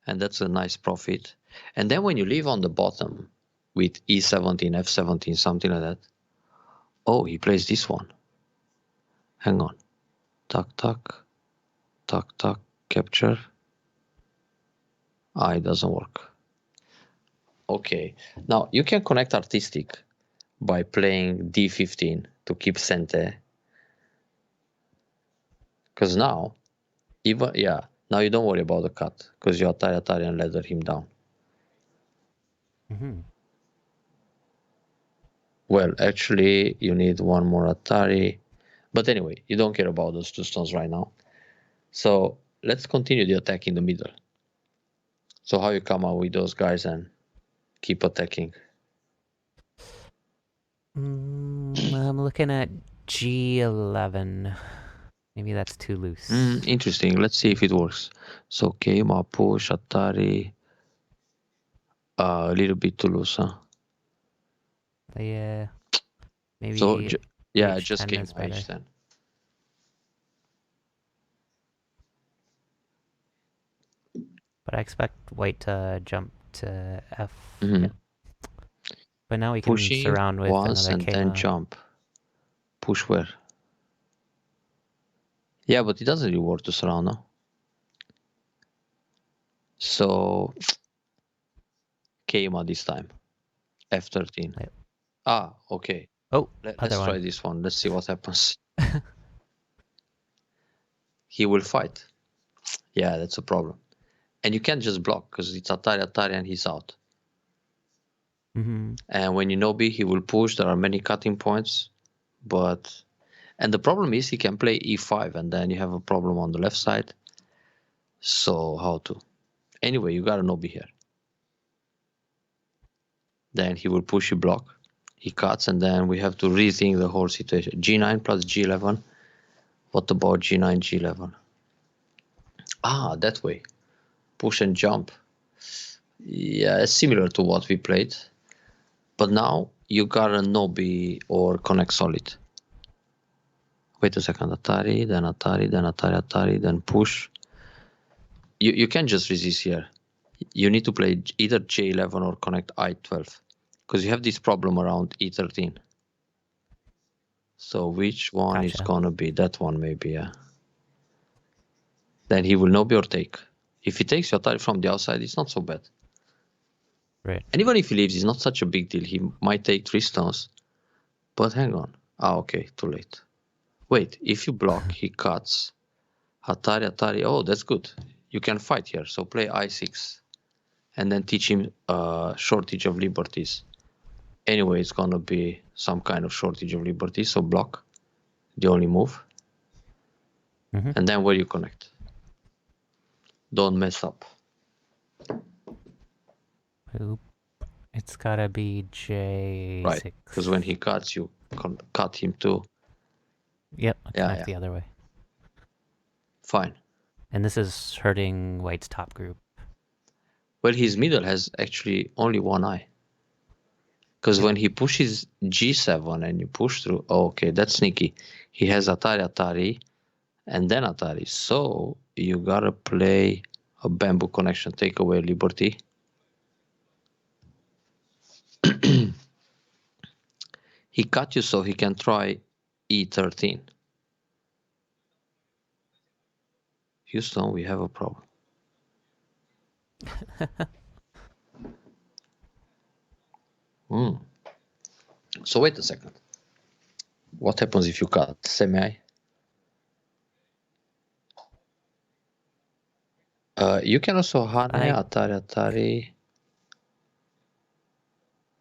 And that's a nice profit. And then when you leave on the bottom with E17, F17, something like that. Oh, he plays this one. Hang on. Tuck, capture. It doesn't work. Okay. Now you can connect artistic by playing D15 to keep center. Because now, now you don't worry about the cut because you Atari and leather him down. Well, actually, you need one more Atari. But anyway, you don't care about those 2 stones right now. So let's continue the attack in the middle. So how you come out with those guys and keep attacking? I'm looking at G11. Maybe that's too loose. Interesting. Let's see if it works. So Keima, push, Atari. A little bit too loose, huh? Yeah. Maybe So yeah, H10 just came is better. H10. But I expect white to jump to F. Yeah. But now we can Pushing surround with once another and then Keima. jump. Push where? Yeah, but it doesn't really work to surround now. So Keima this time. F13. Wait. Okay. Oh, Let's try this one. Let's see what happens. He will fight. Yeah, that's a problem. And you can't just block because it's Atari and he's out. And when you Nobi, he will push. There are many cutting points. And the problem is he can play E5 and then you have a problem on the left side. So how to? Anyway, you got a Nobi here. Then he will push you block. He cuts, and then we have to rethink the whole situation. G9 plus G11. What about G9, G11? Ah, that way. Push and jump. Yeah, it's similar to what we played. But now you gotta Nobi or connect solid. Wait a second. Atari, then Atari, then Atari, Atari, then push. You can't just resist here. You need to play either J11 or connect I12. Because you have this problem around E13. So which one is Gotcha. gonna be? That one maybe, yeah. Then he will Nobi or take. If he takes your Atari from the outside, it's not so bad. Right. And even if he leaves, it's not such a big deal. He might take 3 stones. But hang on. Ah, okay, too late. Wait, if you block, he cuts. Atari, Atari. Oh, that's good. You can fight here. So play I6. And then teach him shortage of liberties. Anyway, it's gonna be some kind of shortage of liberties. So block, the only move. And then where you connect. Don't mess up. Oop. It's gotta be J6. Right, because when he cuts, you cut him too. Yep, I'll Yeah, connect yeah. the other way. Fine. And this is hurting White's top group. Well, his middle has actually only one eye. Because when he pushes G7 and you push through, oh, okay, that's sneaky. He has Atari, Atari, and then Atari. So you gotta play a bamboo connection, take away liberty. He cut you so he can try E13. Houston, we have a problem. So wait a second. What happens if you cut semi? You can also Hane, Atari, Atari.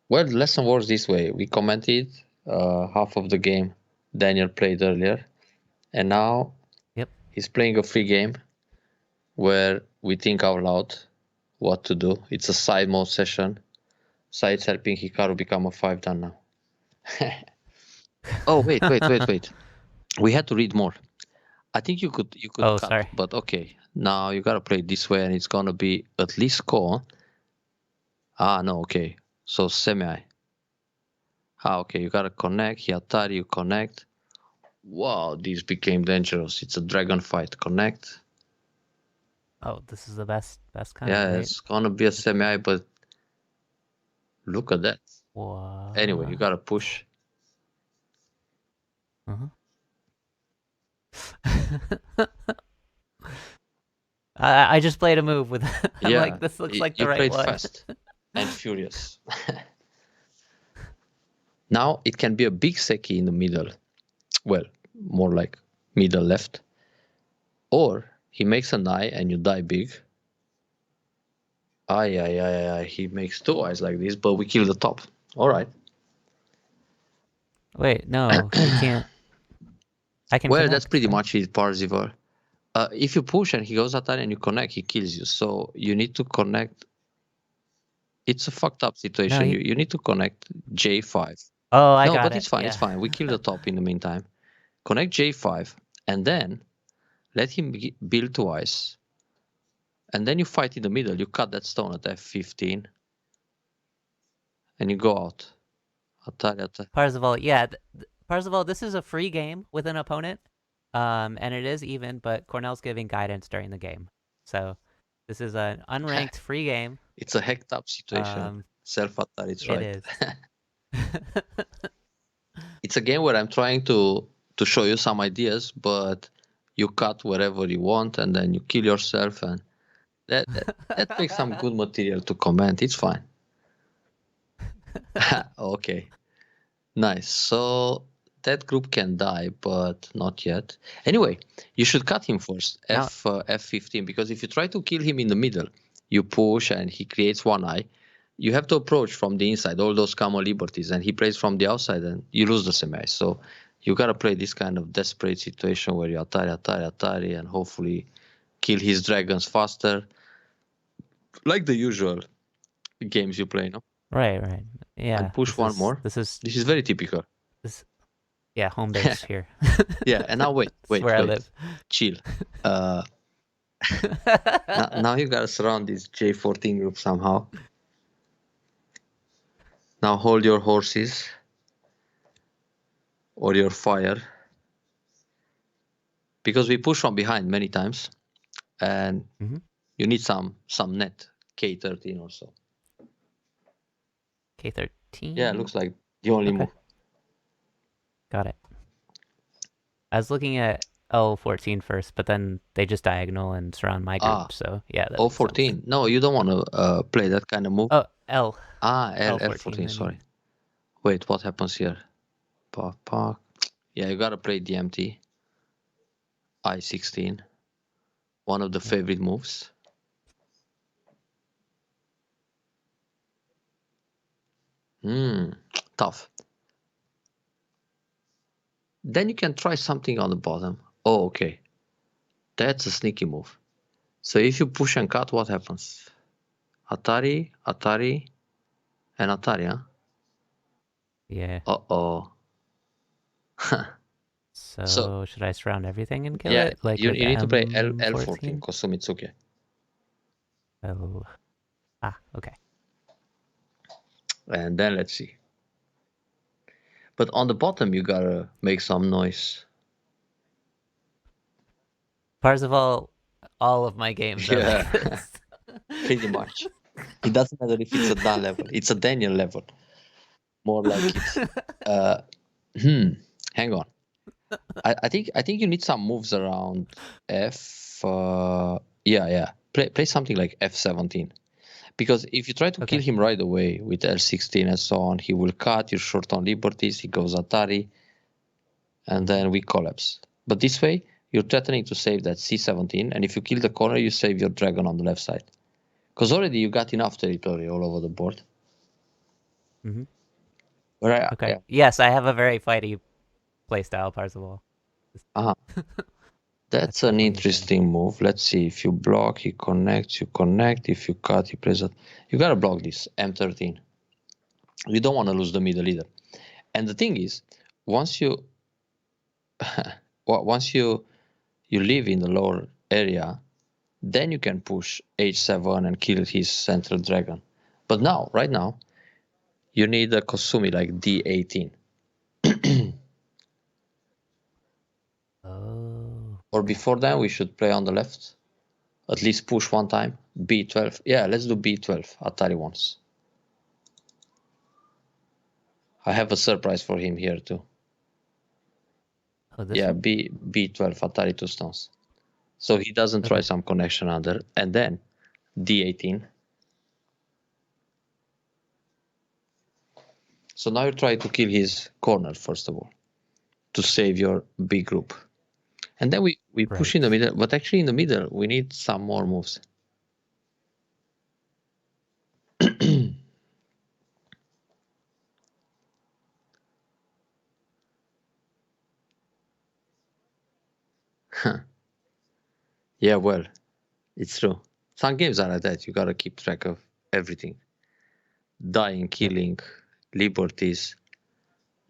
Well, the lesson works this way. We commented half of the game Daniel played earlier, and now he's playing a free game where we think out loud what to do. It's a side mode session. Side's helping Hikaru become a 5-dan now. Oh, wait. We had to read more. I think you could cut, sorry. but okay. Now you gotta play this way, and it's gonna be at least core. Ah, no, okay. So semi. Ah, okay, you gotta connect. Atari, you connect. Wow, this became dangerous. It's a dragon fight. Connect. Oh, this is the best kind. Yeah, right? it's gonna be a semi, but look at that. What? Anyway, you gotta push. I just played a move with. I'm Yeah, like, this looks like the right played one. fast and furious. Now it can be a big seki in the middle. Well, more like middle left. Or he makes an eye and you die big. He makes 2 eyes like this, but we kill the top. All right. Wait, no, you can't. I can. Well, connect, that's pretty right? much it, Parzival. If you push and he goes Atari and you connect, he kills you. So you need to connect. It's a fucked up situation. No, you need to connect J5. Oh, I no, got but it. it's fine. Yeah. It's fine. We kill the top in the meantime. Connect J5 and then let him build twice. And then you fight in the middle. You cut that stone at F15 and you go out. Atari. Parzival, yeah. Parzival, this is a free game with an opponent. And it is even, but Cornel's giving guidance during the game. So this is an unranked free game. It's a hacked up situation. Self-Atari, it's right. It is. It's a game where I'm trying to show you some ideas, but you cut wherever you want and then you kill yourself, and that makes some good material to comment. It's fine. Okay. Nice. So that group can die, but not yet. Anyway, you should cut him first, F15, because if you try to kill him in the middle, you push and he creates 1 eye. You have to approach from the inside, all those common liberties, and he plays from the outside, and you lose the semi. So you gotta play this kind of desperate situation where you Atari, and hopefully kill his dragons faster, like the usual games you play, no? Right. Yeah. and push one more. This is This is very typical. this. Yeah, home base here. Yeah, and now wait, This is where I live. chill. Uh, now you gotta surround this J14 group somehow. Now hold your horses or your fire, because we push from behind many times, and you need some net K13 or so. K13. Yeah, it looks like the only move. Got it. I was looking at L14 first, but then they just diagonal and surround my group. So yeah, that makes sense. O14. No, you don't want to play that kind of move. Oh, L. L14. Sorry. Wait, what happens here? Park. Yeah, you gotta play DMT. I16. One of the favorite moves. Tough. Then you can try something on the bottom. Oh, okay. That's a sneaky move. So if you push and cut, what happens? Atari, and Atari, huh? Yeah. Uh-oh. So should I surround everything and kill Yeah, it? Like you with need to play M14? L14, Kosumitsuke. Oh. Okay. And then let's see. But on the bottom, you gotta make some noise. Parzival, all of my games are like this. Pretty much. It doesn't matter if it's a Dan level. It's a Daniel level. More like it. Hang on. I think you need some moves around F. Yeah. Play something like F17. Because if you try to kill him right away with L16 and so on, he will cut, you're short on liberties, he goes Atari, and then we collapse. But this way, you're threatening to save that C17, and if you kill the corner, you save your dragon on the left side. Because already you got enough territory all over the board. Okay. Yes, I have a very fighty playstyle, Parzival. That's an interesting move. Let's see. If you block, he connects, you connect. If you cut, he plays it. You gotta block this M13. You don't want to lose the middle either. And the thing is, once you live in the lower area, then you can push H7 and kill his central dragon. But now, right now, you need a Kosumi like D18. Or before that, we should play on the left. At least push one time. B12. Yeah, let's do B12. Atari once. I have a surprise for him here too. Yeah, B12, Atari 2 stones. So he doesn't try some connection under, and then D18. So now you try to kill his corner, first of all, to save your B group. And then we push in the middle, but actually in the middle, we need some more moves. Yeah, well, it's true. Some games are like that. You gotta keep track of everything. Dying, killing, liberties.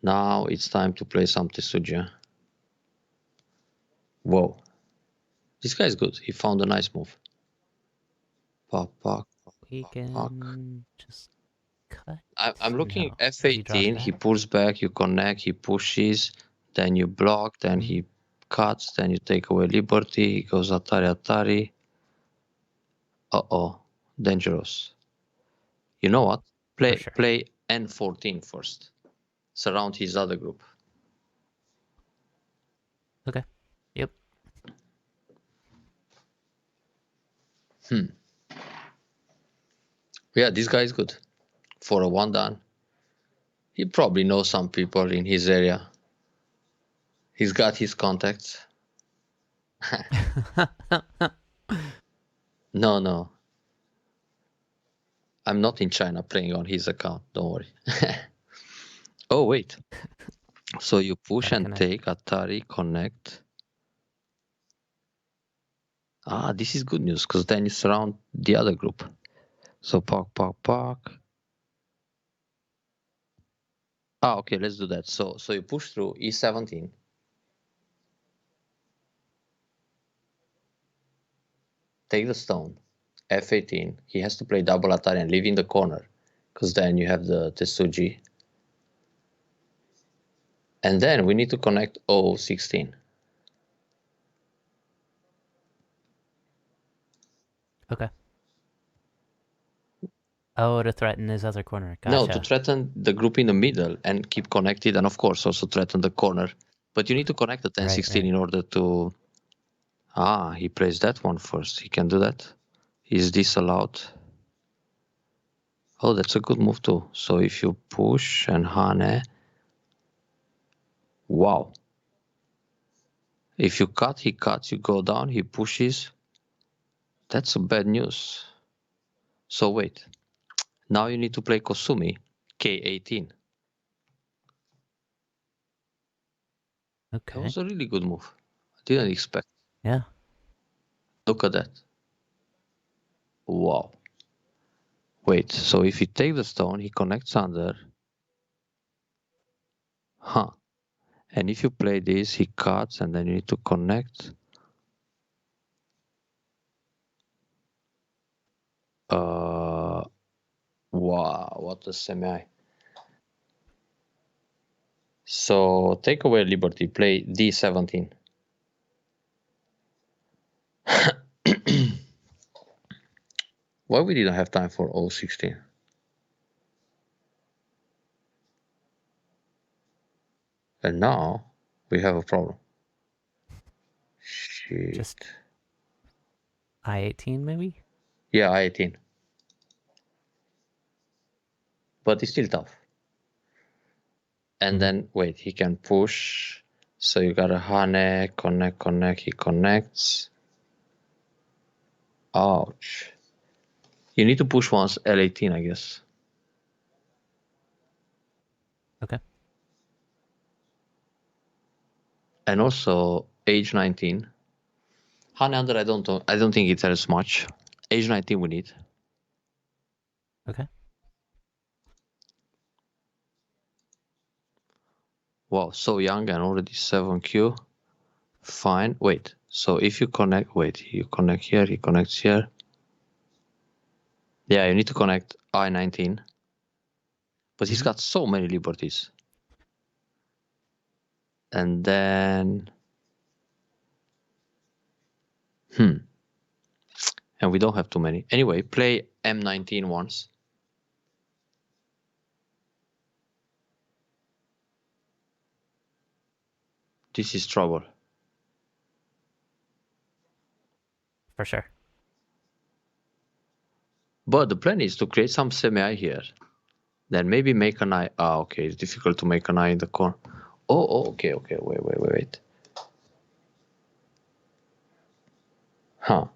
Now it's time to play some Tesuja. Whoa. This guy is good. He found a nice move. Pop. We can just cut. I'm looking F18. He pulls back, you connect, he pushes, then you block, then he cuts, then you take away liberty. He goes Atari. Uh-oh. Dangerous. You know what? Play N14 first. Surround his other group. Okay. Yep. Yeah, this guy is good. For a one dan. He probably knows some people in his area. He's got his contacts. No. I'm not in China playing on his account. Don't worry. Oh, wait. So you push and take Atari, connect. This is good news because then you surround the other group. So park. Okay, let's do that. So you push through E17. Take the stone. F18. He has to play double Atari and leave in the corner, because then you have the Tetsuji. And then we need to connect O16. Okay. Oh, to threaten his other corner. No, to Gotcha. threaten the group in the middle and keep connected, and of course also threaten the corner. But you need to connect the 1016 Right. in order to... Ah, he plays that one first. He can do that. Is this allowed? Oh, that's a good move too. So if you push and Hane... Wow. If you cut, he cuts, you go down, he pushes. That's a bad news. So wait. Now you need to play Kosumi, K18. That Okay. was a really good move. I didn't expect. Yeah. Look at that. Wow. Wait, so if he takes the stone, he connects under. Huh. And if you play this, he cuts, and then you need to connect. Wow, what a semi. So take away liberty, play D17. Why we didn't have time for O16? And now we have a problem. Shit. Just I-18 maybe? Yeah, I18. But it's still tough. And then wait, he can push. So you got a Hane, connect, he connects. Ouch. You need to push once L18, I guess. Okay. And also age 19. Hane under I don't think it tells much. Age 19 we need. Okay. Wow, so young and already 7Q. Fine. Wait. So if you connect, wait, you connect here, he connects here. Yeah, you need to connect I19. But he's got so many liberties. And then... And we don't have too many. Anyway, play M19 once. This is trouble. For sure. But the plan is to create some semi here. Then maybe make an eye. Ah, okay, it's difficult to make an eye in the corner. Oh, okay. Wait. Huh.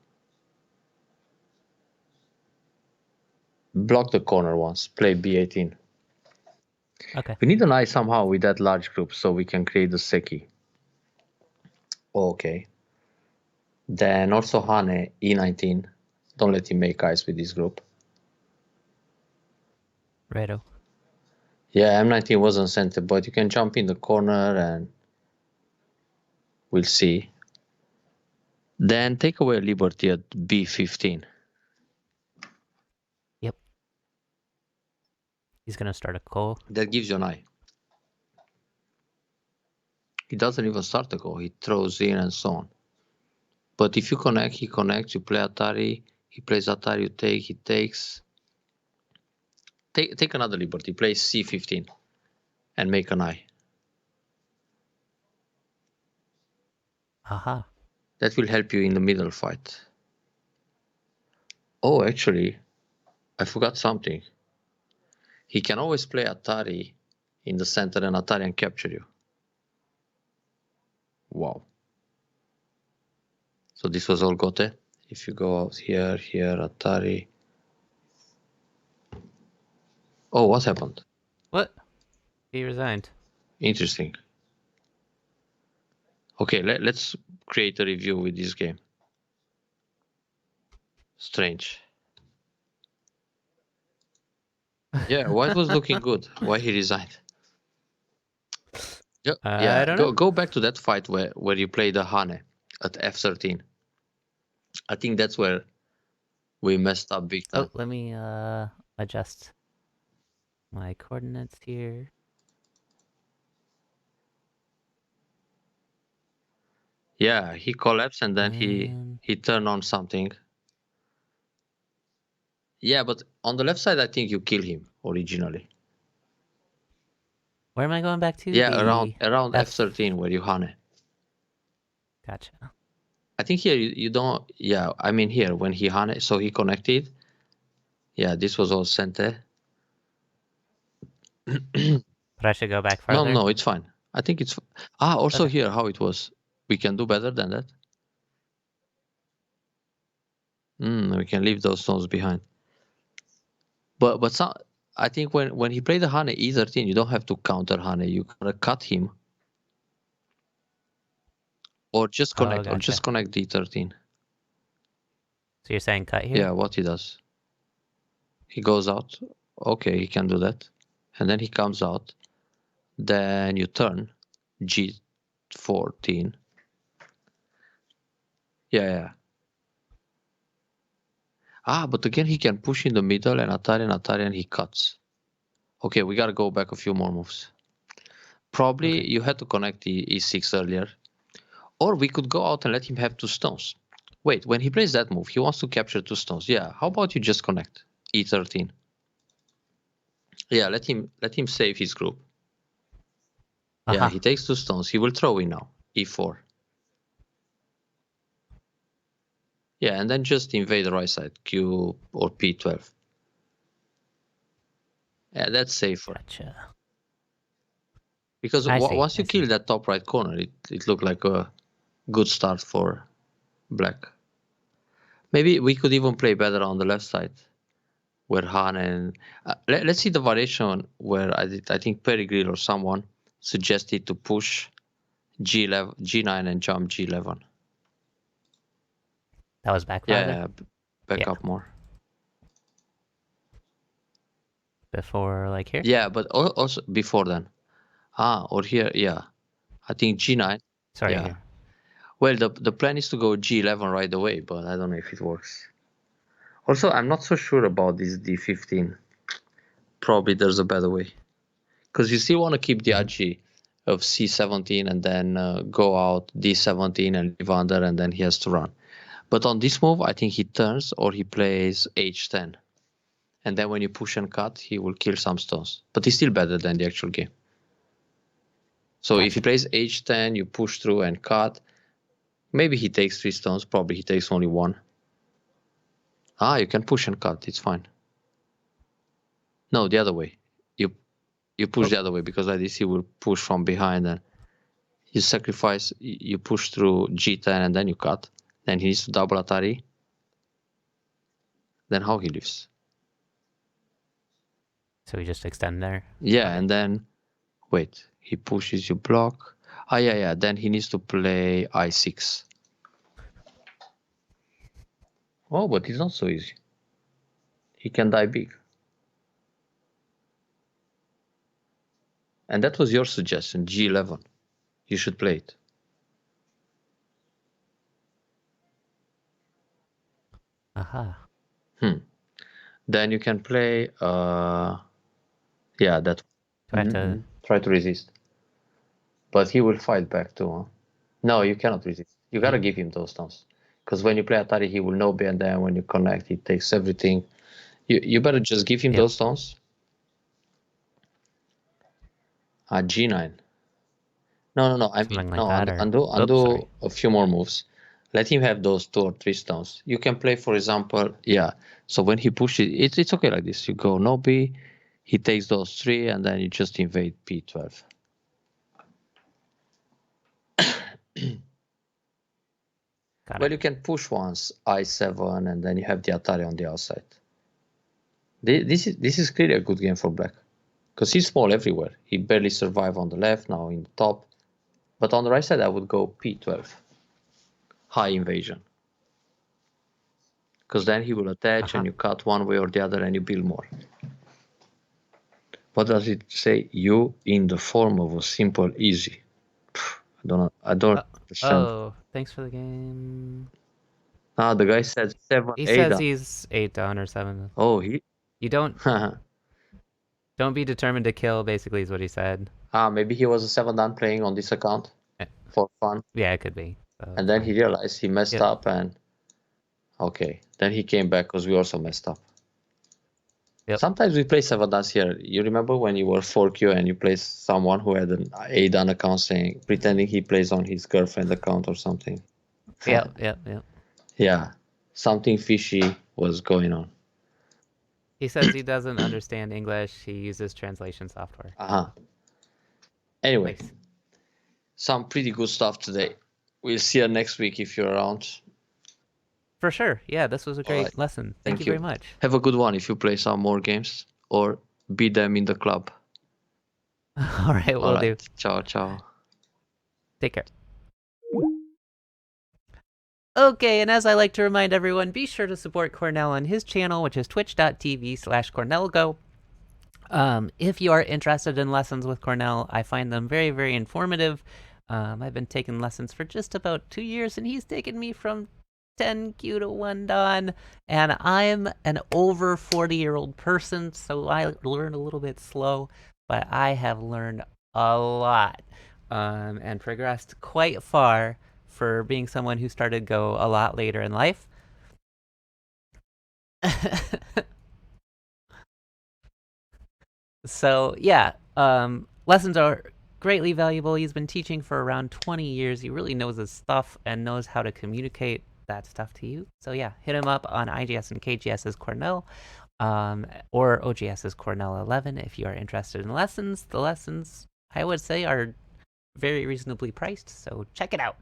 Block the corner once. Play B18. Okay. We need an eye somehow with that large group so we can create the Seki. Okay. Then also Hane, E19. Don't let him make eyes with this group. Righto. Yeah, M19 wasn't center, but you can jump in the corner and we'll see. Then take away liberty at B15. Yep. He's gonna start a call. That gives you an eye. He doesn't even start the call. He throws in and so on. But if you connect, he connects. You play Atari. He plays Atari. You take. He takes. Take another liberty. Play C15 and make an eye. Aha. That will help you in the middle fight. Oh, actually, I forgot something. He can always play Atari in the center and Atari and capture you. Wow. So this was all Gote. If you go out here, Atari. Oh, what happened? What? He resigned. Interesting. Okay, let's create a review with this game. Strange. Yeah, White was looking good. Why he resigned? I don't know. Go back to that fight where you play the Hane at F13. I think that's where we messed up big Oh, time. let me adjust my coordinates here. Yeah, he collapsed and then And he turned on something. Yeah, but on the left side, I think you kill him originally. where am I going back to? Yeah, The around F. F13 where you Hane. Gotcha. I think here you don't. Yeah, I mean here when he Hane, so he connected. Yeah, this was all Sente. But I should go back No, farther. no, it's fine. I think it's. Also Okay. here how it was. We can do better than that. We can leave those stones behind. But some, I think when he played the Hane E13, you don't have to counter Hane. You gotta cut him or just Oh, connect gotcha. D13. So you're saying cut here? Yeah, what he does. He goes out. Okay, he can do that. And then he comes out. Then you turn G14. Yeah. But again, he can push in the middle and Atari and he cuts. Okay, we gotta go back a few more moves. Probably Okay. you had to connect the E6 earlier. Or we could go out and let him have two stones. Wait, when he plays that move, he wants to capture two stones. Yeah, how about you just connect E13? Yeah, let him save his group. Yeah, he takes two stones. He will throw in now. E4. Yeah, and then just invade the right side, Q or P12. Yeah, that's safer. Gotcha. Because I see. once you kill that top right corner, it looked like a good start for black. Maybe we could even play better on the left side, where Han and let's see the variation where I think Peregrine or someone suggested to push G11, G9 and jump G11. That was back farther? Yeah, back Yeah. up more. Before, like, here? Yeah, but also before then. Or here, yeah. I think G9. Sorry, Yeah. here. Well, the plan is to go G11 right away, but I don't know if it works. Also, I'm not so sure about this D15. Probably there's a better way. Because you still want to keep the ag of C17 and then go out D17 and leave under, and then he has to run. But on this move, I think he turns or he plays H10. And then when you push and cut, he will kill some stones. But he's still better than the actual game. So if he plays H10, you push through and cut. Maybe he takes 3 stones. Probably he takes only 1. You can push and cut. It's fine. No, the other way. You push the other way because like this he will push from behind and you sacrifice. You push through G10 and then you cut. Then he needs to double Atari. Then how he lives? So we just extend there? Yeah, Okay. and then wait. He pushes, you block. Yeah. Then he needs to play I6. Oh, but it's not so easy. He can die big. And that was your suggestion, G11. You should play it. Then you can play, yeah, that. Do I have to... Try to resist. But he will fight back too, huh? No, you cannot resist. You gotta give him those stones. Because when you play Atari, he will no be, and then when you connect, he takes everything. You better just give him Yep. those stones. G9. No. I mean, Something like no, that, or... Oops, undo sorry. a few more moves. Let him have those 2 or 3 stones. You can play, for example, yeah. So when he pushes, it's okay like this. You go no B, he takes those 3, and then you just invade P12. Got Well, it. you can push once I7, and then you have the Atari on the outside. This is clearly a good game for black. Because he's small everywhere. He barely survived on the left, now in the top. But on the right side, I would go P12. High invasion. Because then he will attach and you cut one way or the other and you build more. What does it say? You in the form of a simple easy. I don't understand. Oh, thanks for the game. Ah, the guy said 7 He 8 says down. he's 8 down or 7. Oh, he. You don't be determined to kill, basically, is what he said. Maybe he was a 7 down playing on this account Eh, for fun. Yeah, it could be. So And it's then fine. he realized he messed Yep. up and okay. Then he came back because we also messed up. Yep. Sometimes we play 7 dance here. You remember when you were 4Q and you played someone who had an 8 down account saying, pretending he plays on his girlfriend account or something? Yep. Yeah, something fishy was going on. He says he doesn't understand English. He uses translation software. Uh-huh. Anyway, Nice. some pretty good stuff today. We'll see you next week if you're around. For sure. Yeah, this was a great Alright. lesson. Thank you very much. Have a good one if you play some more games or beat them in the club. All right, we'll do. Ciao, ciao. Take care. Okay, and as I like to remind everyone, be sure to support Cornel on his channel, which is twitch.tv/CornelGo. If you are interested in lessons with Cornel, I find them very, very informative. I've been taking lessons for just about 2 years, and he's taken me from 10Q to 1 Dan, and I'm an over 40-year-old person, so I learn a little bit slow, but I have learned a lot and progressed quite far for being someone who started Go a lot later in life. So yeah, lessons are greatly valuable. He's been teaching for around 20 years. He really knows his stuff and knows how to communicate that stuff to you. So yeah, hit him up on IGS and KGS as Cornel, or OGS as Cornel11 if you are interested in lessons. The lessons, I would say, are very reasonably priced, so check it out.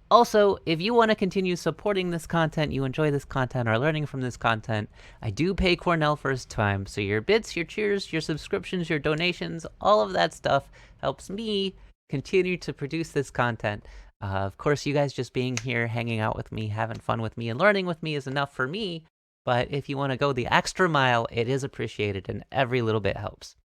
Also, if you want to continue supporting this content, you enjoy this content, or learning from this content, I do pay Cornel for his time. So your bits, your cheers, your subscriptions, your donations, all of that stuff helps me continue to produce this content. Of course, you guys just being here, hanging out with me, having fun with me, and learning with me is enough for me. But if you want to go the extra mile, it is appreciated, and every little bit helps.